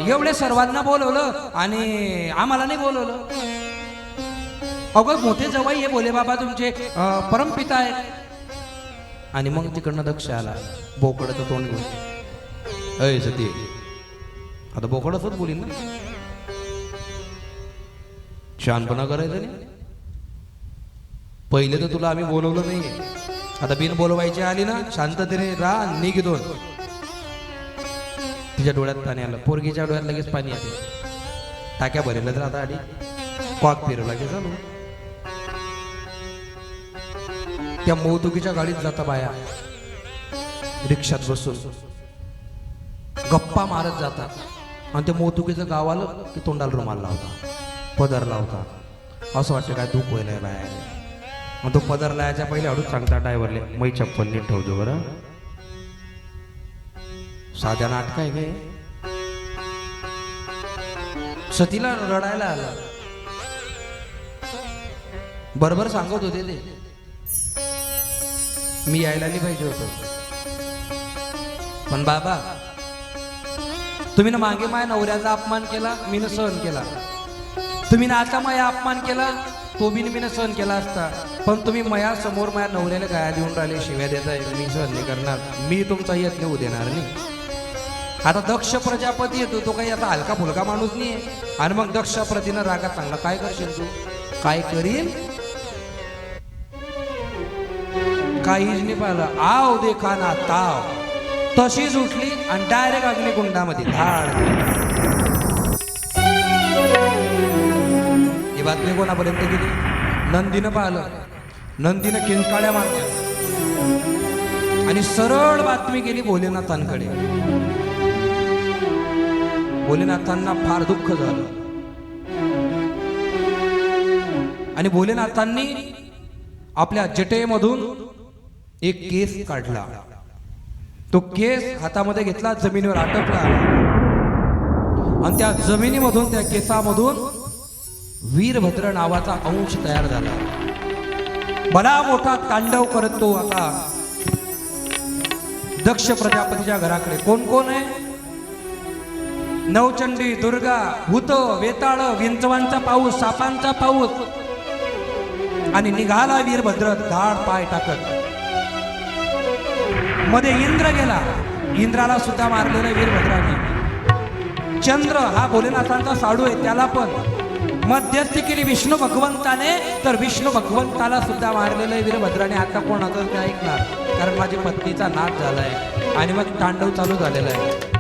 एवढे सर्वांना बोलवलं आणि आम्हाला नाही बोलवलं अगं मोठे जवाई हे बोले बाबा तुमचे परमपिता आहेत आणि मग तिकडनं दक्ष आला बोकडाचं तोंड घेऊन अय सती आता बोकडच बोलीन ना शहाणपणा करायचं नाही पहिले तर तुला आम्ही बोलवलं नाही आता बिन बोलवायची आली ना शांततेने राह निघ दोन तिच्या डोळ्यात पाणी आलं पोरगीच्या डोळ्यात लगेच पाणी येते टाक्या भरेल तर आता आधी कॉक फिरवला की चालू त्या मौतुकीच्या गाडीत जाता बाया रिक्षात बसून गप्पा मारत जातात आणि ते मौतुकीचं गाव आलं की तोंडाला रुमाल लावता पदर लावता असं वाटतं काय दुःख व्हायला बाया मग तो पदर लायाच्या पहिले हळूच सांगता ड्रायव्हरले मै चप्पल नीट ठेवतो बरं साध्या नाटक आहे काय सतीला रडायला आलं बरोबर सांगत होते ते मी यायला नाही पाहिजे होतो पण बाबा तुम्ही ना मागे माझ्या नवऱ्याचा अपमान केला मी न सहन केला तुम्ही ना आता माझा अपमान केला तो बी मी सहन केला असता पण तुम्ही मया समोर माझ्या नवऱ्याला गाया देऊन राहिले शिव्या देताय मी सहन नाही करणार मी तुमचा यत्न होऊ देणार नाही आता दक्ष प्रजापती येतो तो काही आता हलका फुलका माणूस नाही आणि मग दक्ष प्रतीनं रागात चांगला काय करशील तू काय करीन काहीच नाही पाहिलं आव देखा ना ताव तशीच उठली आणि डायरेक्ट अग्निकुंडामध्ये धाड ही बातमी कोणापर्यंत गेली नंदीनं पाहिलं नंदीनं किंकाळ्या मारल्या आणि सरळ बातमी गेली भोलेनाथांकडे भोलेनाथांना फार दुःख झालं आणि भोलेनाथांनी आपल्या जटेमधून एक केस काढला तो केस हातामध्ये घेतला जमिनीवर आटपला आणि त्या जमिनीमधून त्या केसामधून वीरभद्र नावाचा अंश तयार झाला बडा मोठा तांडव करत तो आता दक्ष प्रजापतीच्या घराकडे कोण कोण आहे नवचंडी दुर्गा भूत वेताळ विंचवांचा पाऊस सापांचा पाऊस आणि निघाला वीरभद्र धाड पाय टाकत मध्ये इंद्र गेला इंद्राला सुद्धा मारलेला वीरभद्राने चंद्र हा भोलेनाथांचा साडू आहे त्याला पण मध्यस्थी केली विष्णू भगवंताने तर विष्णू भगवंताला सुद्धा मारलेलं वीरभद्राने आता कोणाचं ते ऐकणार कारण माझी पत्नीचा नाश झालाय आणि मग तांडव चालू झालेला आहे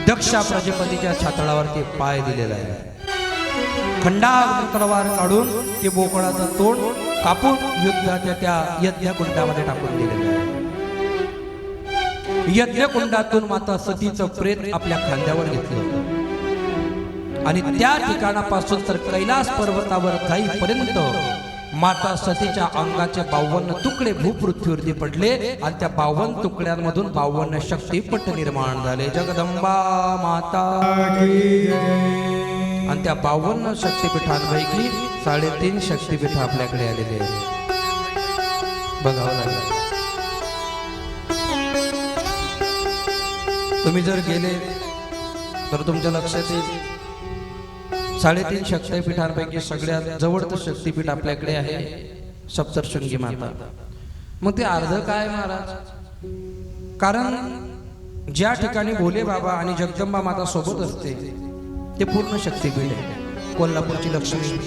दक्षा प्रजापतीच्या छातळावरती पाय दिलेला आहे. खंडाग्र तलवार काढून ते बोकडाचं तोंड कापून युद्धाच्या त्या यज्ञकुंडामध्ये टाकून दिलेलं आहे. यज्ञकुंडातून माता सतीचं प्रेत आपल्या खांद्यावर घेतलं होतं आणि त्या ठिकाणापासून तर कैलास पर्वतावर जाईपर्यंत माता सतीच्या अंगाचे 52 तुकडे भूपृथ्वीवरती पडले आणि त्या 52 तुकड्यांमधून 52 शक्तिपट निर्माण झाले. जगदंबा माता की जय. आणि त्या 52 शक्तिपीठांपैकी 3.5 शक्तिपीठ आपल्याकडे आलेले आहेत. बघावं लागेल. तुम्ही जर गेले तर तुमच्या लक्षात येईल 3.5 शक्तिपीठांपैकी सगळ्यात जवळचं शक्तिपीठ आपल्याकडे आहे सप्तशृंगी माता. मग ते अर्ध काय महाराज? कारण ज्या ठिकाणी भोले बाबा आणि जगदंबा माता सोबत असते ते पूर्ण शक्तिपीठ आहे. कोल्हापूरची लक्ष्मी,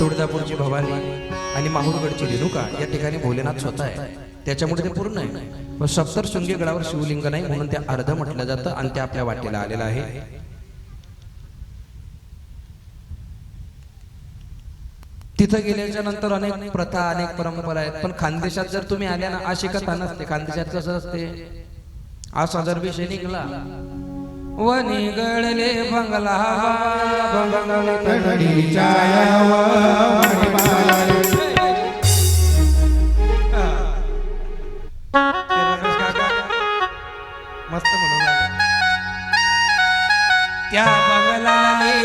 तुळजापूरची भवानी आणि माहूरगडची रेणुका या ठिकाणी भोलेनाथ स्वतः आहे. त्याच्यामुळे ते पूर्ण आहे. पण सप्तशृंगी गडावर शिवलिंग नाही म्हणून ते अर्ध म्हटलं जातं आणि ते आपल्या वाटेला आलेलं आहे. तिथं गेल्याच्या नंतर अनेक प्रथा, अनेक परंपरा आहेत. पण खानदेशात जर तुम्ही आल्या ना, अशी कथा नसते. खानदेशात कसं असते, असा जर विषय निघला, वनी गडले बंगला कडीच्या मस्त म्हणून त्या बंगलाने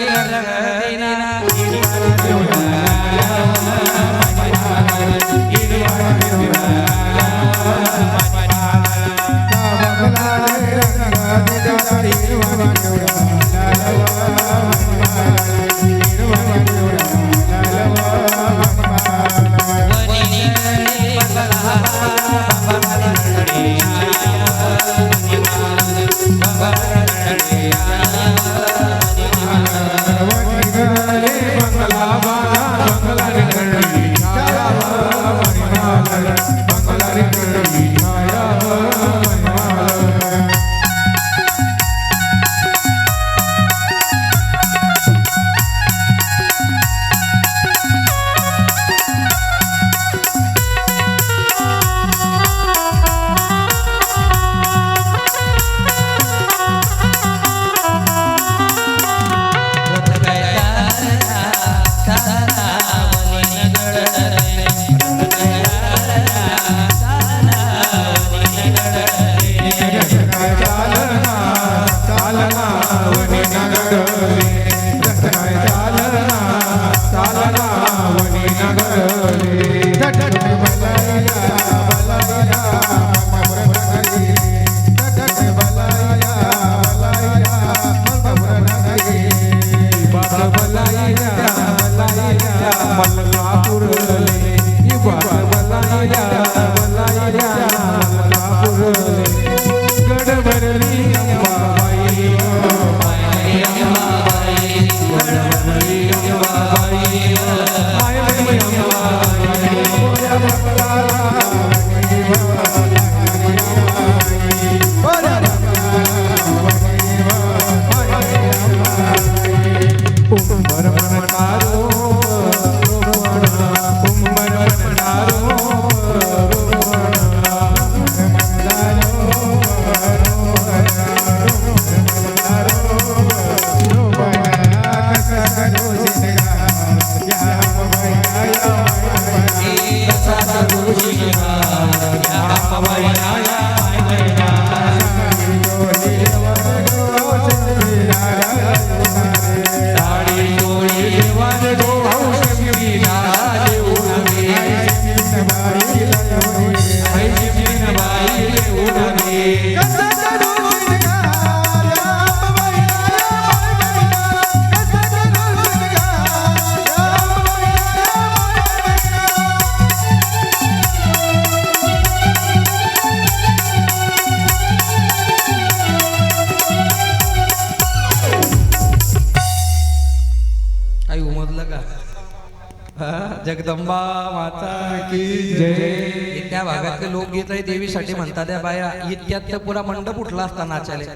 जगदंबा माता की जय. त्या भागातले लोकगीत आहे देवीसाठी म्हणतात. त्या बाया इतक्यात तर पुरा मंडप उठला असता नाचायला.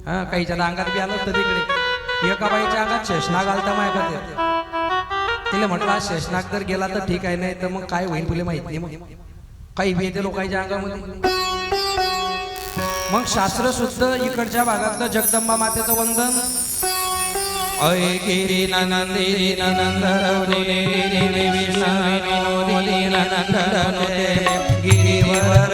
हा काहीच्या अंगात बी आलं तर तिकडे एका बाईच्या अंगात शेषनाग आलता माहिती तिला म्हटलं आज शेषनाग जर गेला तर ठीक आहे, नाही तर मग काय होईल तुला माहित नाही. मग काही बी येते लोकांच्या अंगामध्ये. मग शास्त्र शुद्ध इकडच्या भागातलं जगदंबा मातेचं वंदन. अय गिरी नंदी नंदरवने विष्णू नंदरवने गिरीवर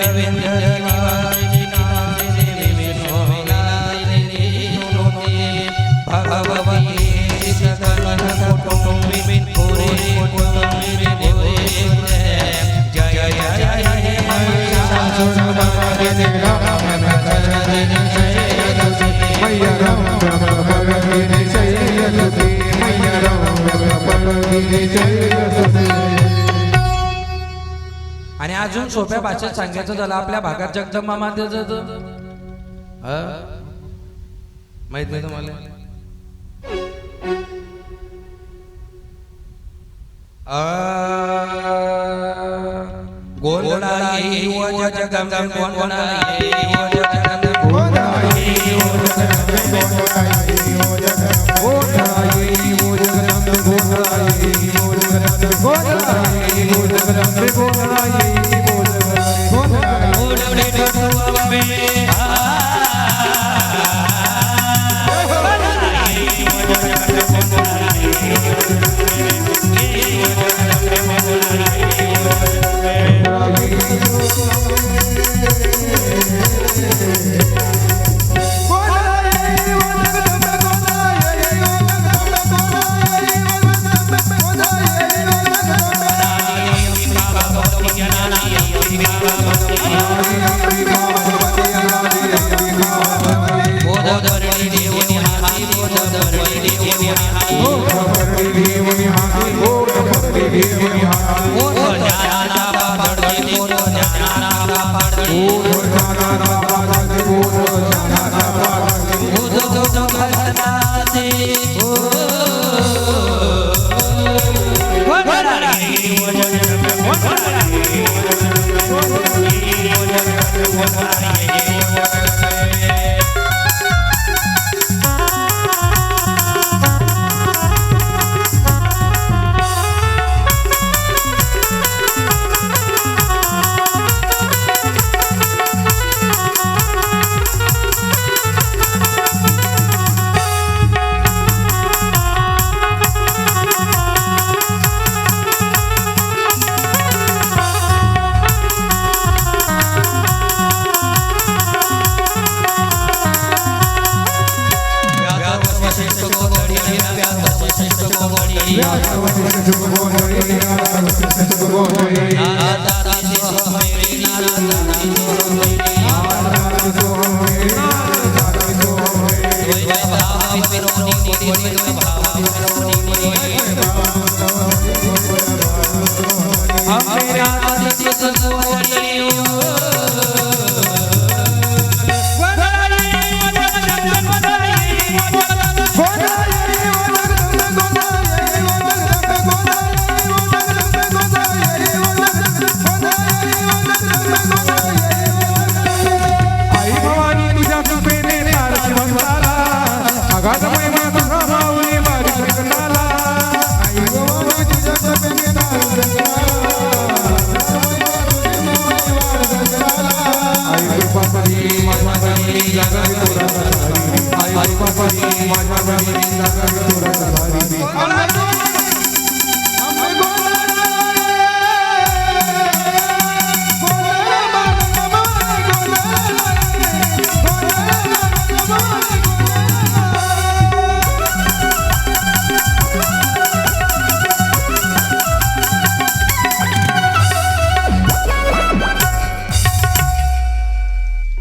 आणि अजून सोप्या भाषेत सांगायचं झालं आपल्या भागात जगदंबा मातेचं माहित नाही तुम्हाला. गोंधळाई व जगदंब गोंधळाई व जगदंब गोंधळाई व जगदंब गोंधळाई व जगदंब गोंधळाई व जगदंब गोंधळाई व जगदंब गोंधळाई व जगदंब गोंधळाई व जगदंब गोंधळाई ओडे डोबे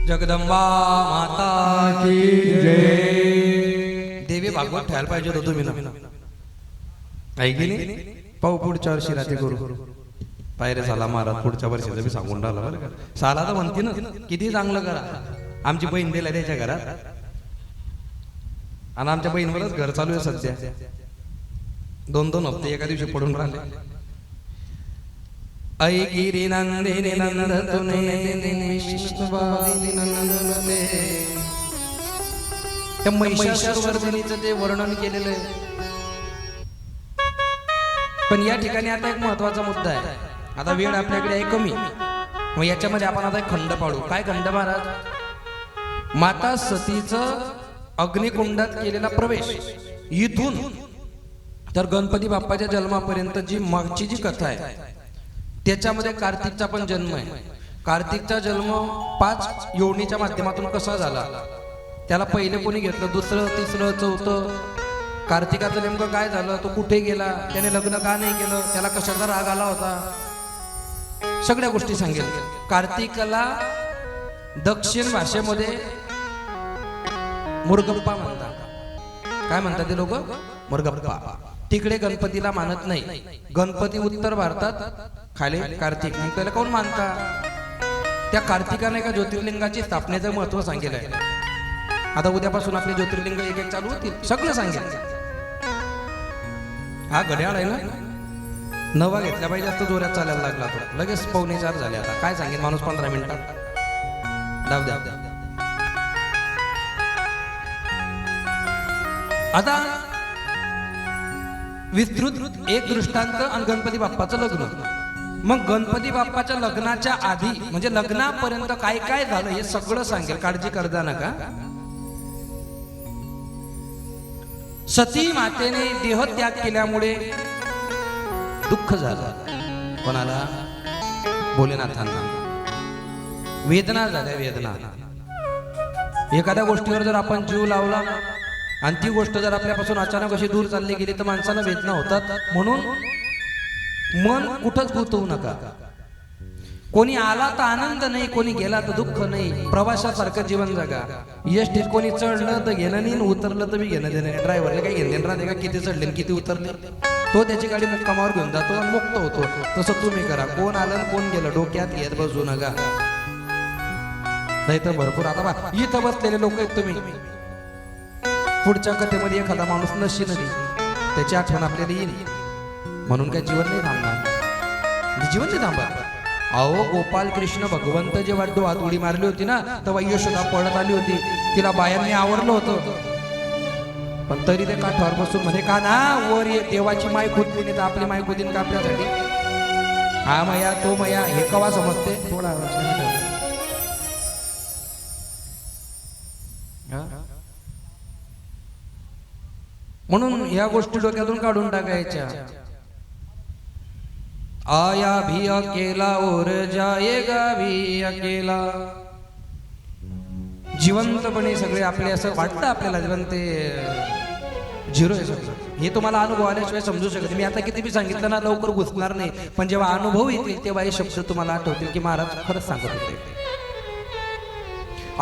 जगदंबा माता की जय. देवी भागवत ठेवायला पाहिजे होतं तुम्ही ना, ऐकली पाहू पुढच्या वर्षी राहते करू पायरे साला महाराज पुढच्या वर्षीचं मी सांगून राहिला बरं का. साला तर म्हणते ना किती चांगलं करा. आमची बहीण दिला त्याच्या घरात आणि आमच्या बहीणवरच घर चालू आहे सध्या. 2-2 हप्ते एका दिवशी पडून राहिले. ऐ गिरी नंदिनी नंद तुने विष्णुवादिनी नंदनते त्या महिषासुरमर्दिनीचं ते वर्णन केलेलं आहे. पण या ठिकाणी आता एक महत्वाचा मुद्दा आहे. आता वेळ आपल्याकडे आहे कमी, मग याच्यामध्ये आपण आता एक खंड पाडू. काय खंड महाराज? माता सतीचं अग्निकुंडात केलेला प्रवेश, इथून तर गणपती बाप्पाच्या जन्मापर्यंत जी मागची जी कथा आहे त्याच्यामध्ये कार्तिकचा पण जन्म आहे. कार्तिकचा जन्म 5 योनीच्या माध्यमातून कसा झाला, त्याला पहिले कोणी घेतलं, दुसरं तिसरं चौथं, कार्तिकाचं नेमकं काय झालं, तो कुठे गेला, त्याने लग्न का नाही केलं, त्याला कशाचा राग आला होता, सगळ्या गोष्टी सांगेल. कार्तिकाला दक्षिण भाषेमध्ये मुरगप्पा म्हणतात. काय म्हणतात ते लोक? मुरगप्पा. तिकडे गणपतीला मानत नाही. गणपती उत्तर भारतात, खाली कार्तिक. मग त्याला कोण मानतात? त्या कार्तिकाने एका ज्योतिर्लिंगाची स्थापनेचं महत्व सांगितलं आहे. आता उद्यापासून आपले ज्योतिर्लिंग एक एक चालू होतील, सगळं सांगेल. हा घड्याळ आहे ना, नवा घेतल्या पाहिजे, जास्त जोरात चालायला लागला तो, लगेच 3:45 झाले. आता काय सांगेल माणूस 15 मिनिटात? जाऊ द्या. आता विस्तृत एक दृष्टांत आणि गणपती बाप्पाचं लग्न. मग गणपती बाप्पाच्या लग्नाच्या आधी म्हणजे लग्नापर्यंत काय काय झालं हे सगळं सांगेल, काळजी करता नका. सती मातेने देहत्याग केल्यामुळे दुःख झालं. कोणाला? भोलेनाथांना. वेदना झाल्या, वेदना. एखाद्या गोष्टीवर जर आपण जीव लावला आणि ती गोष्ट जर आपल्यापासून अचानक अशी दूर चालली गेली तर माणसाला वेदना होतात. म्हणून मन कुठंच गुंतवू नका. कोणी आला तर आनंद नाही, कोणी गेला तर दुःख नाही. प्रवासासारखं जीवन जगा. एसटीत कोणी चढलं तर घेणं नाही, उतरलं तर बी घेणं देणं नाही. ड्रायव्हरला काही घेणं देणं राहते का? किती चढले किती उतरले, तो त्याची गाडी मुक्कामावर घेऊन जातो आणि मुक्त होतो. तसं तुम्ही करा. कोण आलं कोण गेलं डोक्यात येत बसू नका. नाही तर भरपूर आता इथं बसलेले लोक आहेत तुम्ही, पुढच्या कथेमध्ये एखादा माणूस नशी नदी त्याची आठवण आपल्याला येईल, म्हणून काय जीवन नाही थांबणार. जीवन नाही थांबणार. अहो गोपाल कृष्ण भगवंत जेव्हा डोहात उडी मारली होती ना, तेव्हा यशोदा पळत आली होती. तिला बायांनी आवरलं होतं, पण तरी ते काठावर बसून म्हणे का ना वर ये, देवाची माय खुदली नाही तर आपली माय खुदीन का आपल्यासाठी? हा मया तो मया हे कवा समजते? थोडा म्हणून या गोष्टी डोक्यातून काढून टाकायच्या. आया भी अकेला और जाएगा भी अकेला. जिवंतपणे सगळे आपले असं वाटतं आपल्याला जिवंत झिरो आहे सगळं. हे तुम्हाला अनुभव आल्याशिवाय समजू शकत. मी आता किती बी सांगितलं ना लवकर घुसणार नाही, पण जेव्हा अनुभव येतील तेव्हा हे शब्द तुम्हाला आठवतील की महाराज खरंच सांगत होते.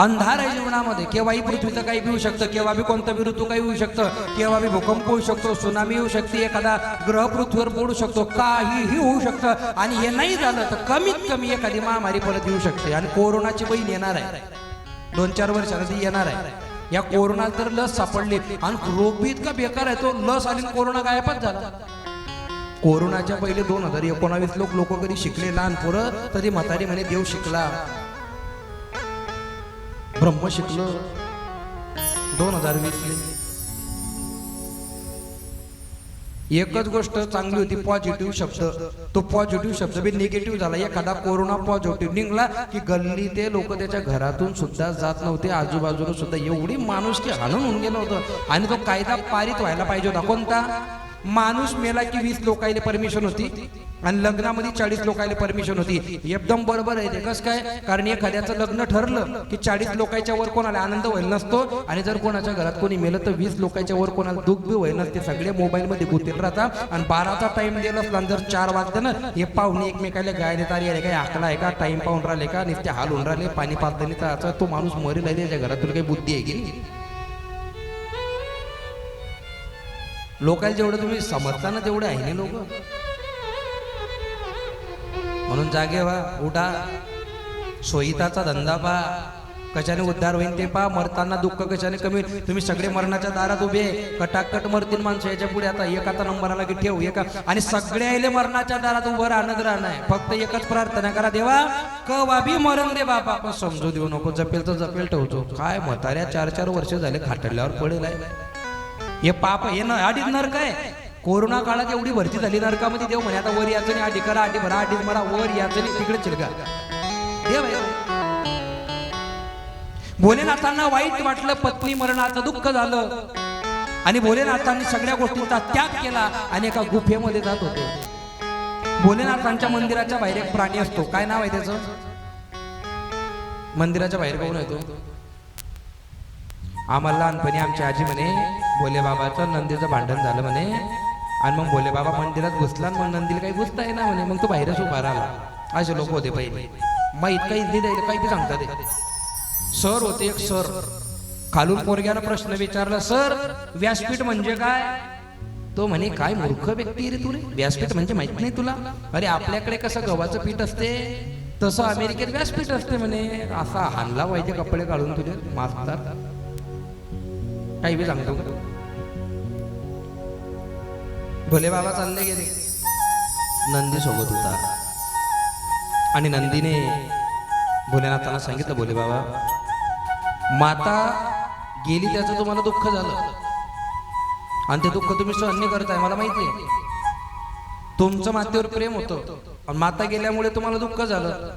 अंधार आहे जीवनामध्ये. केव्हाही पृथ्वीचं काही येऊ शकतं, केव्हा बी कोणतं बी ऋतू काही होऊ शकतं, केव्हा बी भूकंप होऊ शकतो, सुनामी येऊ शकते, एखादा ग्रह पृथ्वीवर पडू शकतो, काहीही होऊ शकतं. आणि हे नाही झालं तर कमीत कमी एखादी महामारी परत येऊ शकते. आणि कोरोनाची बहीण येणार आहे 2-4 वर्षांनी येणार आहे. या कोरोना तर लस सापडली आणि रोग बी इतका बेकार आहे, तो लस आली कोरोना गायबच झाला. कोरोनाच्या पहिले 2019 लोक कधी शिकले, लहान पोरं तरी म्हातारी म्हणे देव शिकला, ब्रह्म शिकलो. 2020 एकच गोष्ट चांगली होती, पॉझिटिव्ह शब्द. तो पॉझिटिव्ह शब्द बी निगेटिव्ह झाला. एखादा कोरोना पॉझिटिव्ह निघला की गल्ली ते लोक त्याच्या घरातून सुद्धा जात नव्हते, आजूबाजूला सुद्धा. एवढी माणूस की हाणून होऊन गेलं होतं. आणि तो कायदा पारित व्हायला पाहिजे होता. कोणता? माणूस मेला की 20 लोकांना परमिशन होती आणि लग्नामध्ये 40 लोकांना परमिशन होती. एकदम बरोबर आहे ते. कसं काय? कारण एखाद्याचं लग्न ठरलं की 40 लोकांच्या वर कोणाला आनंद व्हायला नसतो, आणि जर कोणाच्या घरात कोणी मेलं तर 20 लोकांच्या वर कोणाला दुःख बी व्हायला नसते. सगळे मोबाईलमध्ये गुंतलेले राहतात. आणि 12चा टाइम दिला असला जर 4 वाजता ना हे पाहुणे एकमेकाला गायले तारी आले काय, आकला आहे का, टाइम पाहून राहिले का, नुसते हाल होऊन राहिले, पाणी पाजतानी तर तो माणूस मरेल आहे. त्याच्या घरात तुला काही बुद्धी आहे की? लोकांना जेवढं तुम्ही समजता ना तेवढं आहे नाही लोक. म्हणून जागे व्हा, उठा, सोयीताचा धंदा पहा. कशाने उद्धार होईल ते पहा. मरताना दुःख कशाने कमी होईल. तुम्ही सगळे मरणाच्या दारात उभे, कटाकट मरतील माणसं याच्या पुढे. आता एकाचा नंबर आला की ठेव एका, आणि सगळे आले मरणाच्या दारात उभं राहणं राहणार. फक्त एकच प्रार्थना करा, देवा कवाबी मरण दे बाबा, पण समजू देऊ नको. जपेल तर जपेल ठेवतो. काय म्हाताऱ्या 4-4 वर्ष झाले खाटल्यावर पडेल आहे. हे पाप हे ना आधीच नरक आहे. कोरोना काळात एवढी भरती झाली नरकामध्ये. देव म्हणे आता वर याचं नाही, आधी करा, आधी भरा, आधी मरा, वर याचं नाही, तिकडे चिलका. देव आहे. भोलेनाथांना वाईट वाटलं, पत्नी मरणाचं दुःख झालं, आणि भोलेनाथांनी सगळ्या गोष्टींचा त्याग केला आणि एका गुफेमध्ये जात होते. भोलेनाथांच्या मंदिराच्या बाहेर एक प्राणी असतो. काय नाव आहे त्याचं? मंदिराच्या बाहेर कोण येतो? आम्हाला लहानपणी आमची आजी म्हणे भोले बाबाचं नंदीचं भांडण झालं म्हणे, आणि मग भोले बाबा मंदिरात घुसला, मग नंदीला काही घुसता आहे ना म्हणे, मग तो बाहेरच उभा राहिला. असे लोक होते पहिले. मग इतका इझी द्यायला काही ते सांगतात. सर होते एक सर. खालून पोरग्यानं प्रश्न विचारला, सर व्यासपीठ म्हणजे काय? तो म्हणे काय मूर्ख व्यक्ती रे तू रे, व्यासपीठ म्हणजे माहित नाही तुला? अरे आपल्याकडे कसं गव्हाचं पीठ असते तसं अमेरिकेत व्यासपीठ असते म्हणे. असा हानला पाहिजे कपडे काढून तुझे मास्तर. काही बी सांगतो. भोले बाबा चालले गेले. नंदी सोबत होता, आणि नंदीने भोलेनाथांना सांगितलं, भोले बाबा माता गेली त्याचं तुम्हाला दुःख झालं, आणि ते दुःख तुम्ही सहन नाही करताय, मला माहिती आहे. तुमचं मातेवर प्रेम होतं, आणि माता गेल्यामुळे तुम्हाला दुःख झालं.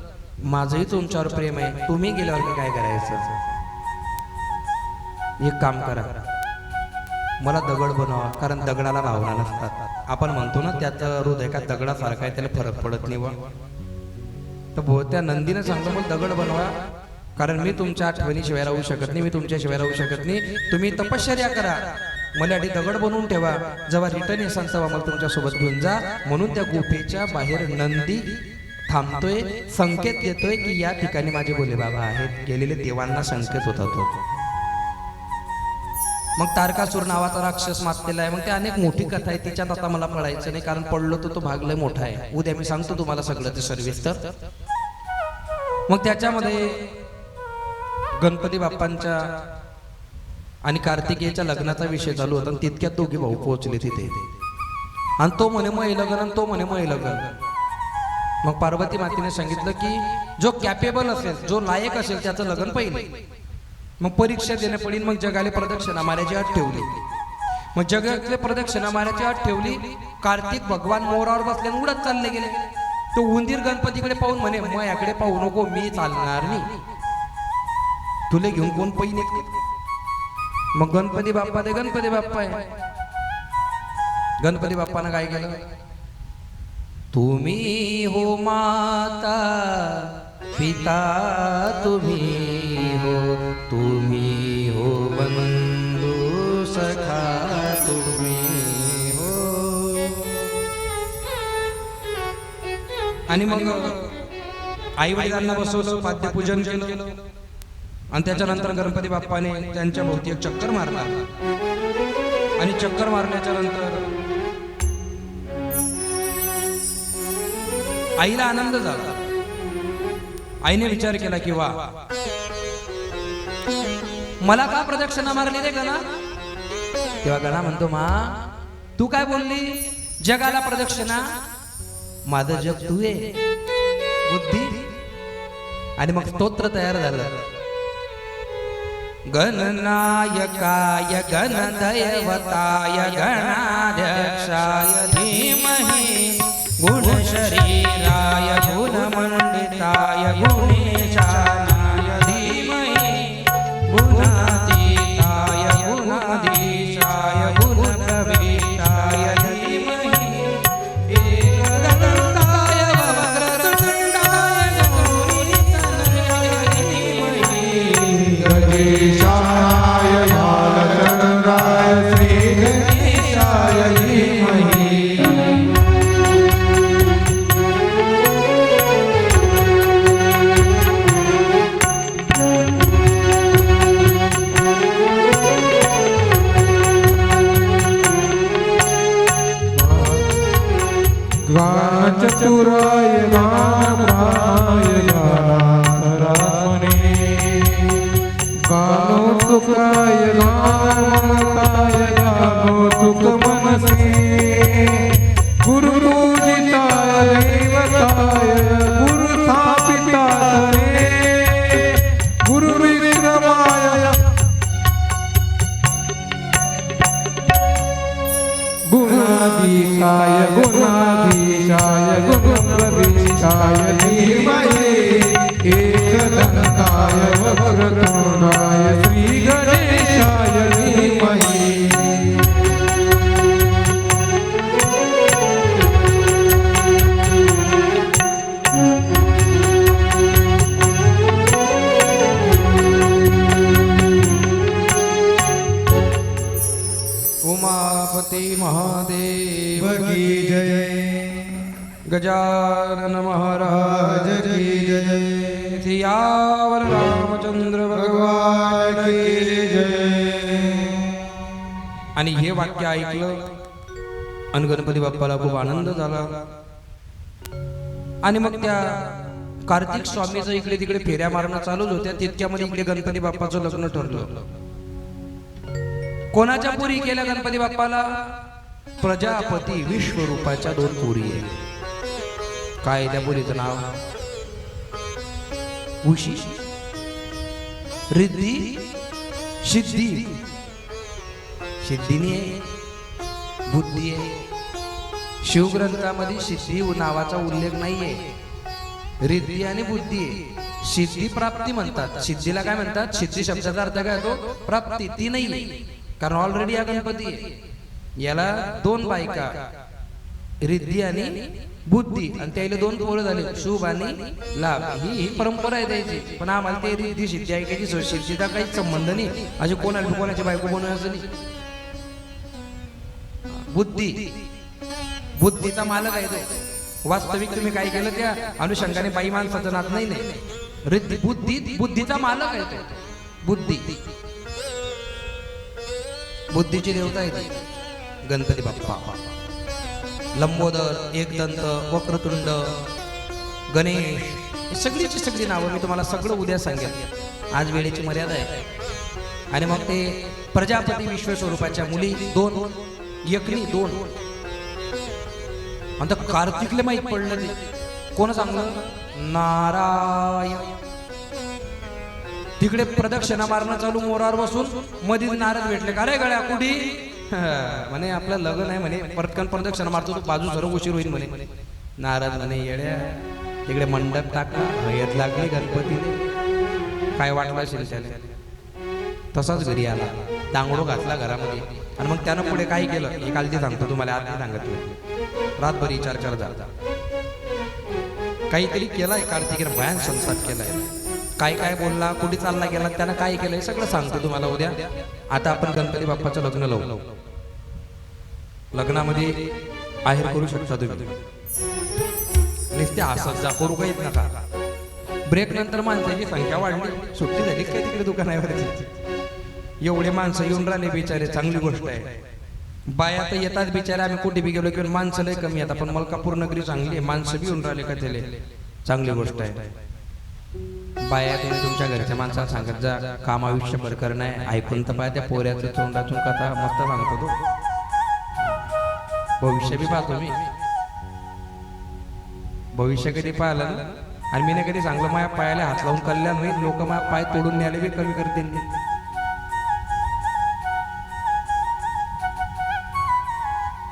माझंही तुमच्यावर प्रेम आहे, तुम्ही गेल्यावर काय करायचं? एक काम करा, मला दगड बनवा, कारण दगडाला भावना नसतात. आपण म्हणतो ना त्याचं हृदय का दगडासारखा आहे, त्याला फरक पडत नाही. तर त्या नंदीने सांगतो मग दगड बनवा, कारण मी तुमच्या आठवणीशिवाय राहू शकत नाही, मी तुमच्याशिवाय राहू शकत नाही. तुम्ही तपश्चर्या करा, मला आधी दगड बनवून ठेवा, जेव्हा रिटर्न येसान तेव्हा मला तुमच्यासोबत घेऊन जा. म्हणून त्या गुफेच्या बाहेर नंदी थांबतोय, संकेत देतोय की या ठिकाणी माझे भोले बाबा आहेत. गेलेले देवांना संकेत होता तो. मग तारकासूर नावाचा राक्षस मारलेला आहे. मग ते अनेक मोठी कथा आहे, तिच्यात आता मला पळायचं नाही, कारण पडलो तर तो भाग लय मोठा आहे. उद्या मी सांगतो तुम्हाला सगळं ते सविस्तर. मग त्याच्यामध्ये गणपती बाप्पांच्या आणि कार्तिकेयच्या लग्नाचा विषय चालू होता, आणि तितक्यात दोघे भाऊ पोहोचले तिथे, आणि तो म्हणे मय लग्न, आणि तो म्हणे मय लग्न. मग पार्वती मातेने सांगितलं की जो कॅपेबल असेल, जो लायक असेल त्याचं लग्न पहिले. मग परीक्षा देणे पडेल. मग जगाले प्रदक्षिणा मारायची अट ठेवली. मग जगातले प्रदक्षिणा मारायची अट ठेवली. कार्तिक भगवान मोरावर बसले उडत चालले गेले. तो उंदीर गणपतीकडे पाहून म्हणे मग याकडे पाहू नको, मी चालणार नाही, तुले घेऊन कोण पैन येत. मग गणपती बाप्पा ते गणपती बाप्पा आहे. गणपती बाप्पानं काय केलं? तुम्ही हो माता पिता तुम्ही हो, तुम्ही हो बंधू सखा तुम्ही हो. आणि मग आई वडिलांना बसवलं, पाद्यपूजन केलं, आणि त्याच्यानंतर गणपती बाप्पाने त्यांच्या भोवती एक चक्कर मारला. आणि चक्कर मारण्याच्या नंतर आईला आनंद झाला. आईने विचार केला की वा, मला का प्रदक्षिणा मारली रे गणा? तेव्हा गणा म्हणतो मा तू काय बोलली? जगाला प्रदक्षिणा, माझं जग तू आहे बुद्धी. आणि मग स्तोत्र तयार झालं. गणनायकाय गणदैवताय गणाध्यक्षाय धीमहि गुणशरीराय गुणमंडिताय गुणेशानाय धीमहि गुणातीताय गुणाधीशाय गुणप्रविष्टाय धीमहि एकदन्ताय वक्रतुण्डाय गौरीतनयाय धीमहि गणेशाय बालचंद्राय श्री गणेशाय धीमहि. चतुराय गानप्राय गानाधरात्मने सुखाय नामताय जानो सुख मनसी गुरुपूजिताय दैवताय गुरु स्थापिताय गुरु विक्रमाय गुणाधीशाय गुणाधीशाय गुणप्रदेशाय धीमहि एकदन्ताय वक्रतुण्डाय श्री गणेशाय धीमहि उमापति महादेव की जय गजानन महाराज की जय सियावर रामचंद्र भगवान की जय. आणि हे वाक्य ऐकलं आणि गणपती बाप्पाला खूप आनंद झाला. आणि मग त्या कार्तिक स्वामीचं इकडे तिकडे फेऱ्या मारणं चालूच होत्या. तितक्यामध्ये इकडे गणपती बाप्पाचं लग्न ठरलं. कोणाच्या पुरी केल्या गणपती बाप्पाला? प्रजापती विश्वरूपाच्या 2 पुरी आहे. काय त्या पुरीचं नाव? उशी, रिद्धी, सिद्धी. सिद्धीनी आहे, बुद्धी आहे. शिवग्रंथामध्ये सिद्धी नावाचा उल्लेख नाहीये. रिद्धी आणि बुद्धी आहे. सिद्धी प्राप्ती म्हणतात. सिद्धीला काय म्हणतात? सिद्धी शब्दाचा अर्थ काय होतो? प्राप्ती. ती नाही, कारण ऑलरेडी हा गणपती आहे. याला 2 बायका, रिद्धी आणि बुद्धी, आणि त्याला 2 पोरं झाले, शुभ आणि लाभ. ही परंपरा आहे त्याची. पण आम्हाला ते रिद्धी सिद्धी ऐकायची सिद्धीचा काही संबंध नाही. असे कोणाची बायको बनवायचं नाही. बुद्धी, बुद्धीचा मालक आहे तो. वास्तविक तुम्ही काय केलं त्या अनुषंगाने बाई माणसाचं नात नाही. रिद्धी बुद्धीचा मालक आहे तो. बुद्धी, बुद्धीची देवता आहे ती गणपती बाप्पा. लंबोदर, एकदंत, वक्रतुंड, गणेश, सगळीची सगळी नावं मी तुम्हाला सगळं उद्या सांगेन. आज वेळेची मर्यादा आहे. आणि मग ते प्रजापती विश्वस्वरूपाच्या मुली 2, एकनी 2. आणि कार्तिकले माहीत पडलं ते. कोण सांगलं? नारायण. तिकडे प्रदक्षिणा मारणं चालू, मोरावर बसून. मध्ये नारद भेटले. का रे गळ्या कुठी? म्हणे आपलं लग्न आहे म्हणे. परतकन प्रदक्षिणा मारतो तो, बाजू सर्व उशीर होईल म्हणे. नारद म्हणे येड्या, तिकडे मंडप टाका, हयत लागली गणपतीने. काय वाटलं असेल त्याला. तसाच घरी आला, दांगडो घातला घरामध्ये. आणि मग त्यानं पुढे काय केलं हे काल ते सांगतो तुम्हाला. आज नाही सांगत. रातभर विचार करत जा. काहीतरी केलाय कार्तिकीने, भयान संसार केलाय. काय काय बोलला, कुठे चालला गेला, त्यानं काय केलंय सगळं सांगतो तुम्हाला उद्या. आता आपण गणपती बाप्पाचं लग्न लावू. लग्नामध्ये आहेर करू शकता तुम्ही. नुसते असत जा, करू काहीच नका. ब्रेक नंतर माणसाची संख्या वाढली, सुट्टी झाली काय तिकडे दुकानावरची. एवढे माणसं येऊन राहिले बिचारे, चांगली गोष्ट आहे. बाया तर येतात बिचारे. आम्ही कुठे बी गेलो किंवा माणसं लय कमी येतात. पण मलकापूर नगरी चांगली आहे, माणसं बी येऊन राहिले का त्याला, चांगली गोष्ट आहे. बाया तुम्ही तुमच्या घरच्या माणसाला सांगत जा, काम आयुष्यभर करणं आहे. ऐकून तर पाय त्या पोऱ्याचं तोंडातून कथा मस्त सांगतो तो. भविष्य बी पाहतो मी. भविष्य कधी पाहिलं ना. आणि मी नाही कधी सांगलं माझ्या पायाला हात लावून कल्याण होईल. लोक माझ्या पाय तोडून न्यायला बी कमी करतील.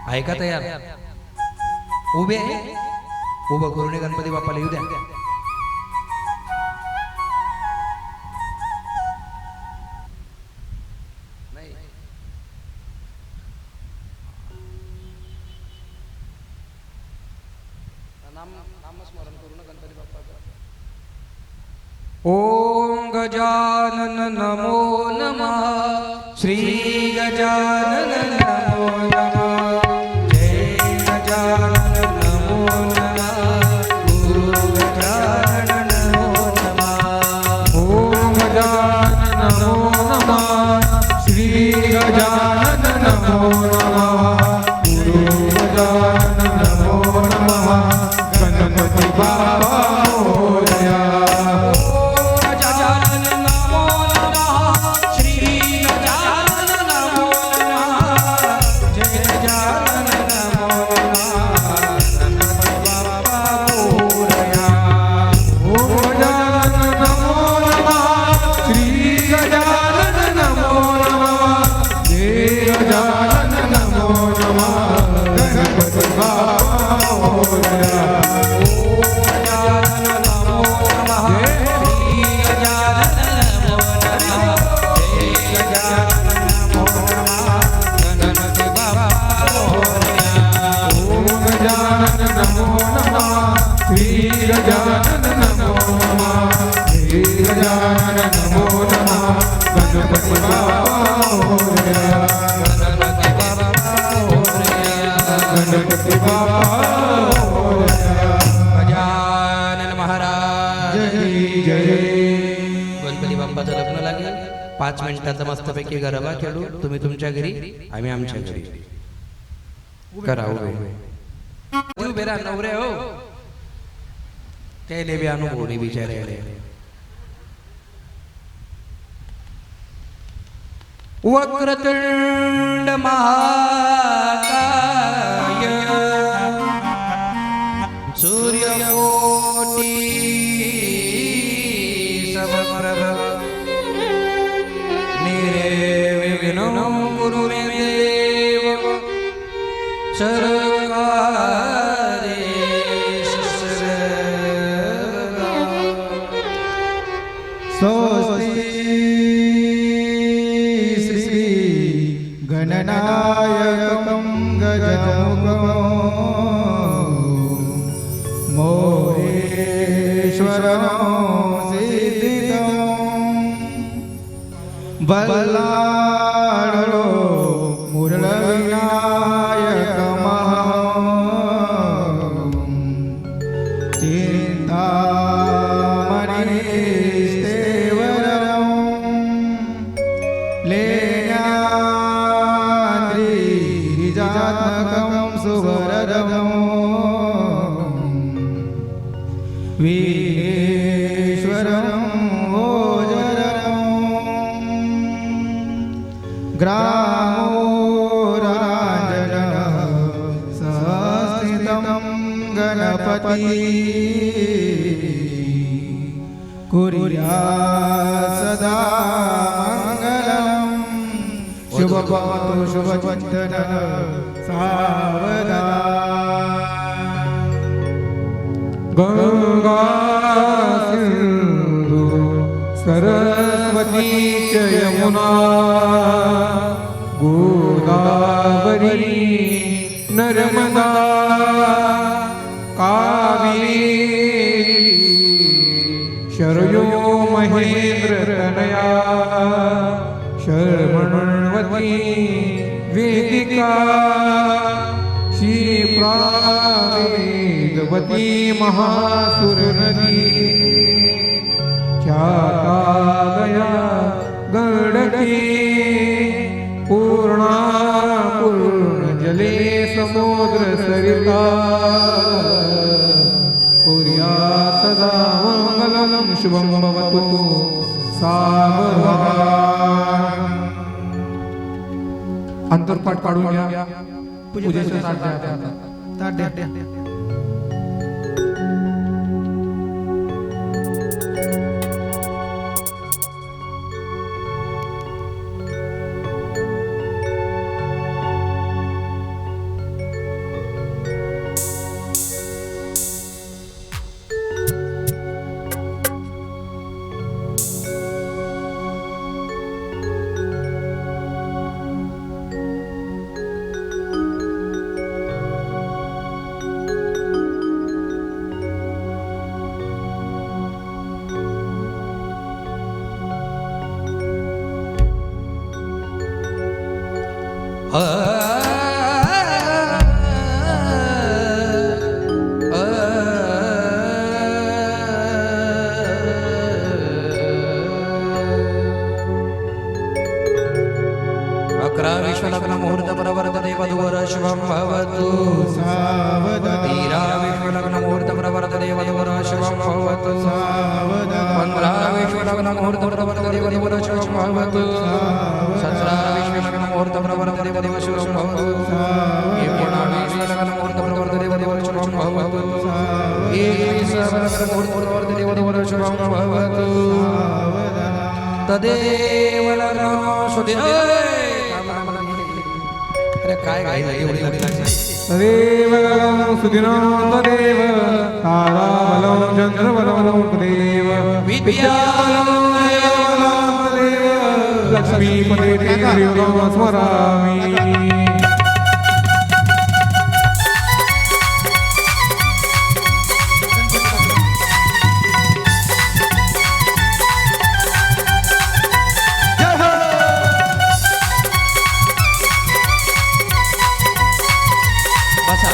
ऐका तयार? उभे उभं करून गणपती बाप्पाला येऊ द्या. ओम गजानन नमो नमः. श्री गजानन नमो नमः. जय गजानन नमो नमः. गुरु गजानन नमो नमः. ओम गजानन नमो नमः. श्री गजानन नमो नमः. गुरु गजानन नमो नमः. गणपती बाप्पा मोरया. गजानन नमो नमः. श्री गणपती बाप्पा मोरया. गजानन महाराज जय जय. गणपती बाप्पाचं लग्न लागेल 5 मिनिटाचा मस्तपैकी गरबा खेळू. तुम्ही तुमच्या घरी, आम्ही आमच्या घरी. करा उभे राहा नवरे हो. त्याले बी अनुभव नाही बिचारे. वक्रतुंड महाकाय सूर्यकोटी समप्रभ निर्विघ्नं कुरु मे देव सर्वकार्येषु सर्वदा. स्वस्ति श्री गणनायकं गजमुखं मोरेश्वरं सिद्धिदं बल्लाळो मुरळविनायकमहं चिन्तामणिस्तेवरं लेण्याद्रिजात्मकं सुवरदं वीरेश्वरं भोजरं ग्रामोराजनः संस्थितं गणपति कुर्यात् सदा मङ्गलम्. शुभपातु शुभचिन्तनः सावधान. गंगा सिंधु सरस्वती च यमुना गोदावरी नर्मदा कावेरी शरयो महेन्द्रतनया शर्मण्वती वेदिका क्षिप्रावेदवती महासुरनदी ख्याता गया गण्डकी पूर्णा पूर्णजले समुद्र सरिता कुर्यात् सदा मङ्गलं शुभं भवतु सावधान. अंतरपाठ काढून घ्या. पूजेचं ताट द्या. विश्वलग्न मुहूर्त प्रवर्तते वधूवर शुभं भवतु सावधान. धीरा विश्वलग्न मुहूर्त प्रवर्तते वधूवर शुभं भवतु पंद्रा विश्वलग्न मुहूर्त प्रवर्तते वधूवर शुभं भवतु सत्रा विश्वलग्न मुहूर्त प्रवर्तते वधूवर शुभं भवतु एकोणा विश्वलग्न मुहूर्त प्रवर्तते वधूवर शुभं भवतु विश्वलग्न मुहूर्त प्रवर्तते वधूवर शुभं भवतु तदेव लग्न सुदिने. अरे काय काय एवढी लागते. तदेव सुदिनं तदेव ताराबलं चन्द्रबलं तदेव विद्याबलं तदेव लक्ष्मीपते देवं स्मरामि. बसा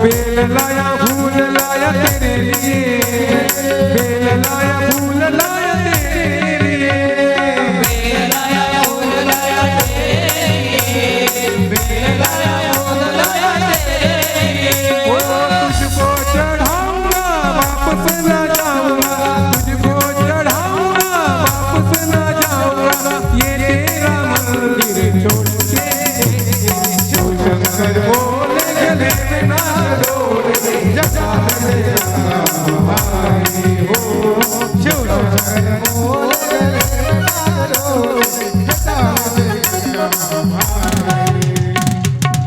बेल लाया फूल लाया तेरे लिए, बेल लाया फूल लाया तेरे लिए, बेल लाया फूल लाया तेरे लिए, बेल लाया फूल लाया तेरे लिए। ओ तुझको चढ़ाऊंगा वापस न जाऊंगा, तुझको चढ़ाऊंगा वापस न जाऊंगा, ये तेरा मंदिर छोड़ के शिव शंकर बोले गले में ना डोले, जगा दे भाई हो शिव शंकर बोले गले में ना डोले, जगा दे भाई।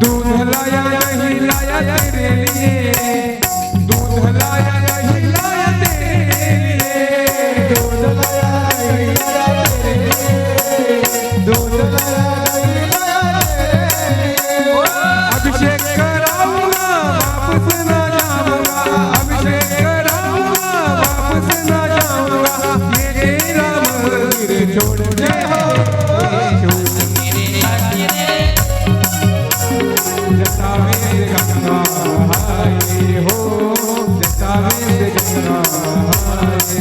दूध लाया नहीं लाया तेरे लिए, दूध लाया नहीं लाया तेरे लिए, दूध लाया नहीं लाया तेरे लिए, दूध लाया नहीं लाया तेरे लिए। अभिषेक कराऊंगा वापस न जाऊंगा, अभिषेक कराऊंगा वापस न जाऊंगा, ये तेरा मंदिर छोड़ के हो जटावेद गंगा हाय हो, जटावेद गंगा हाय।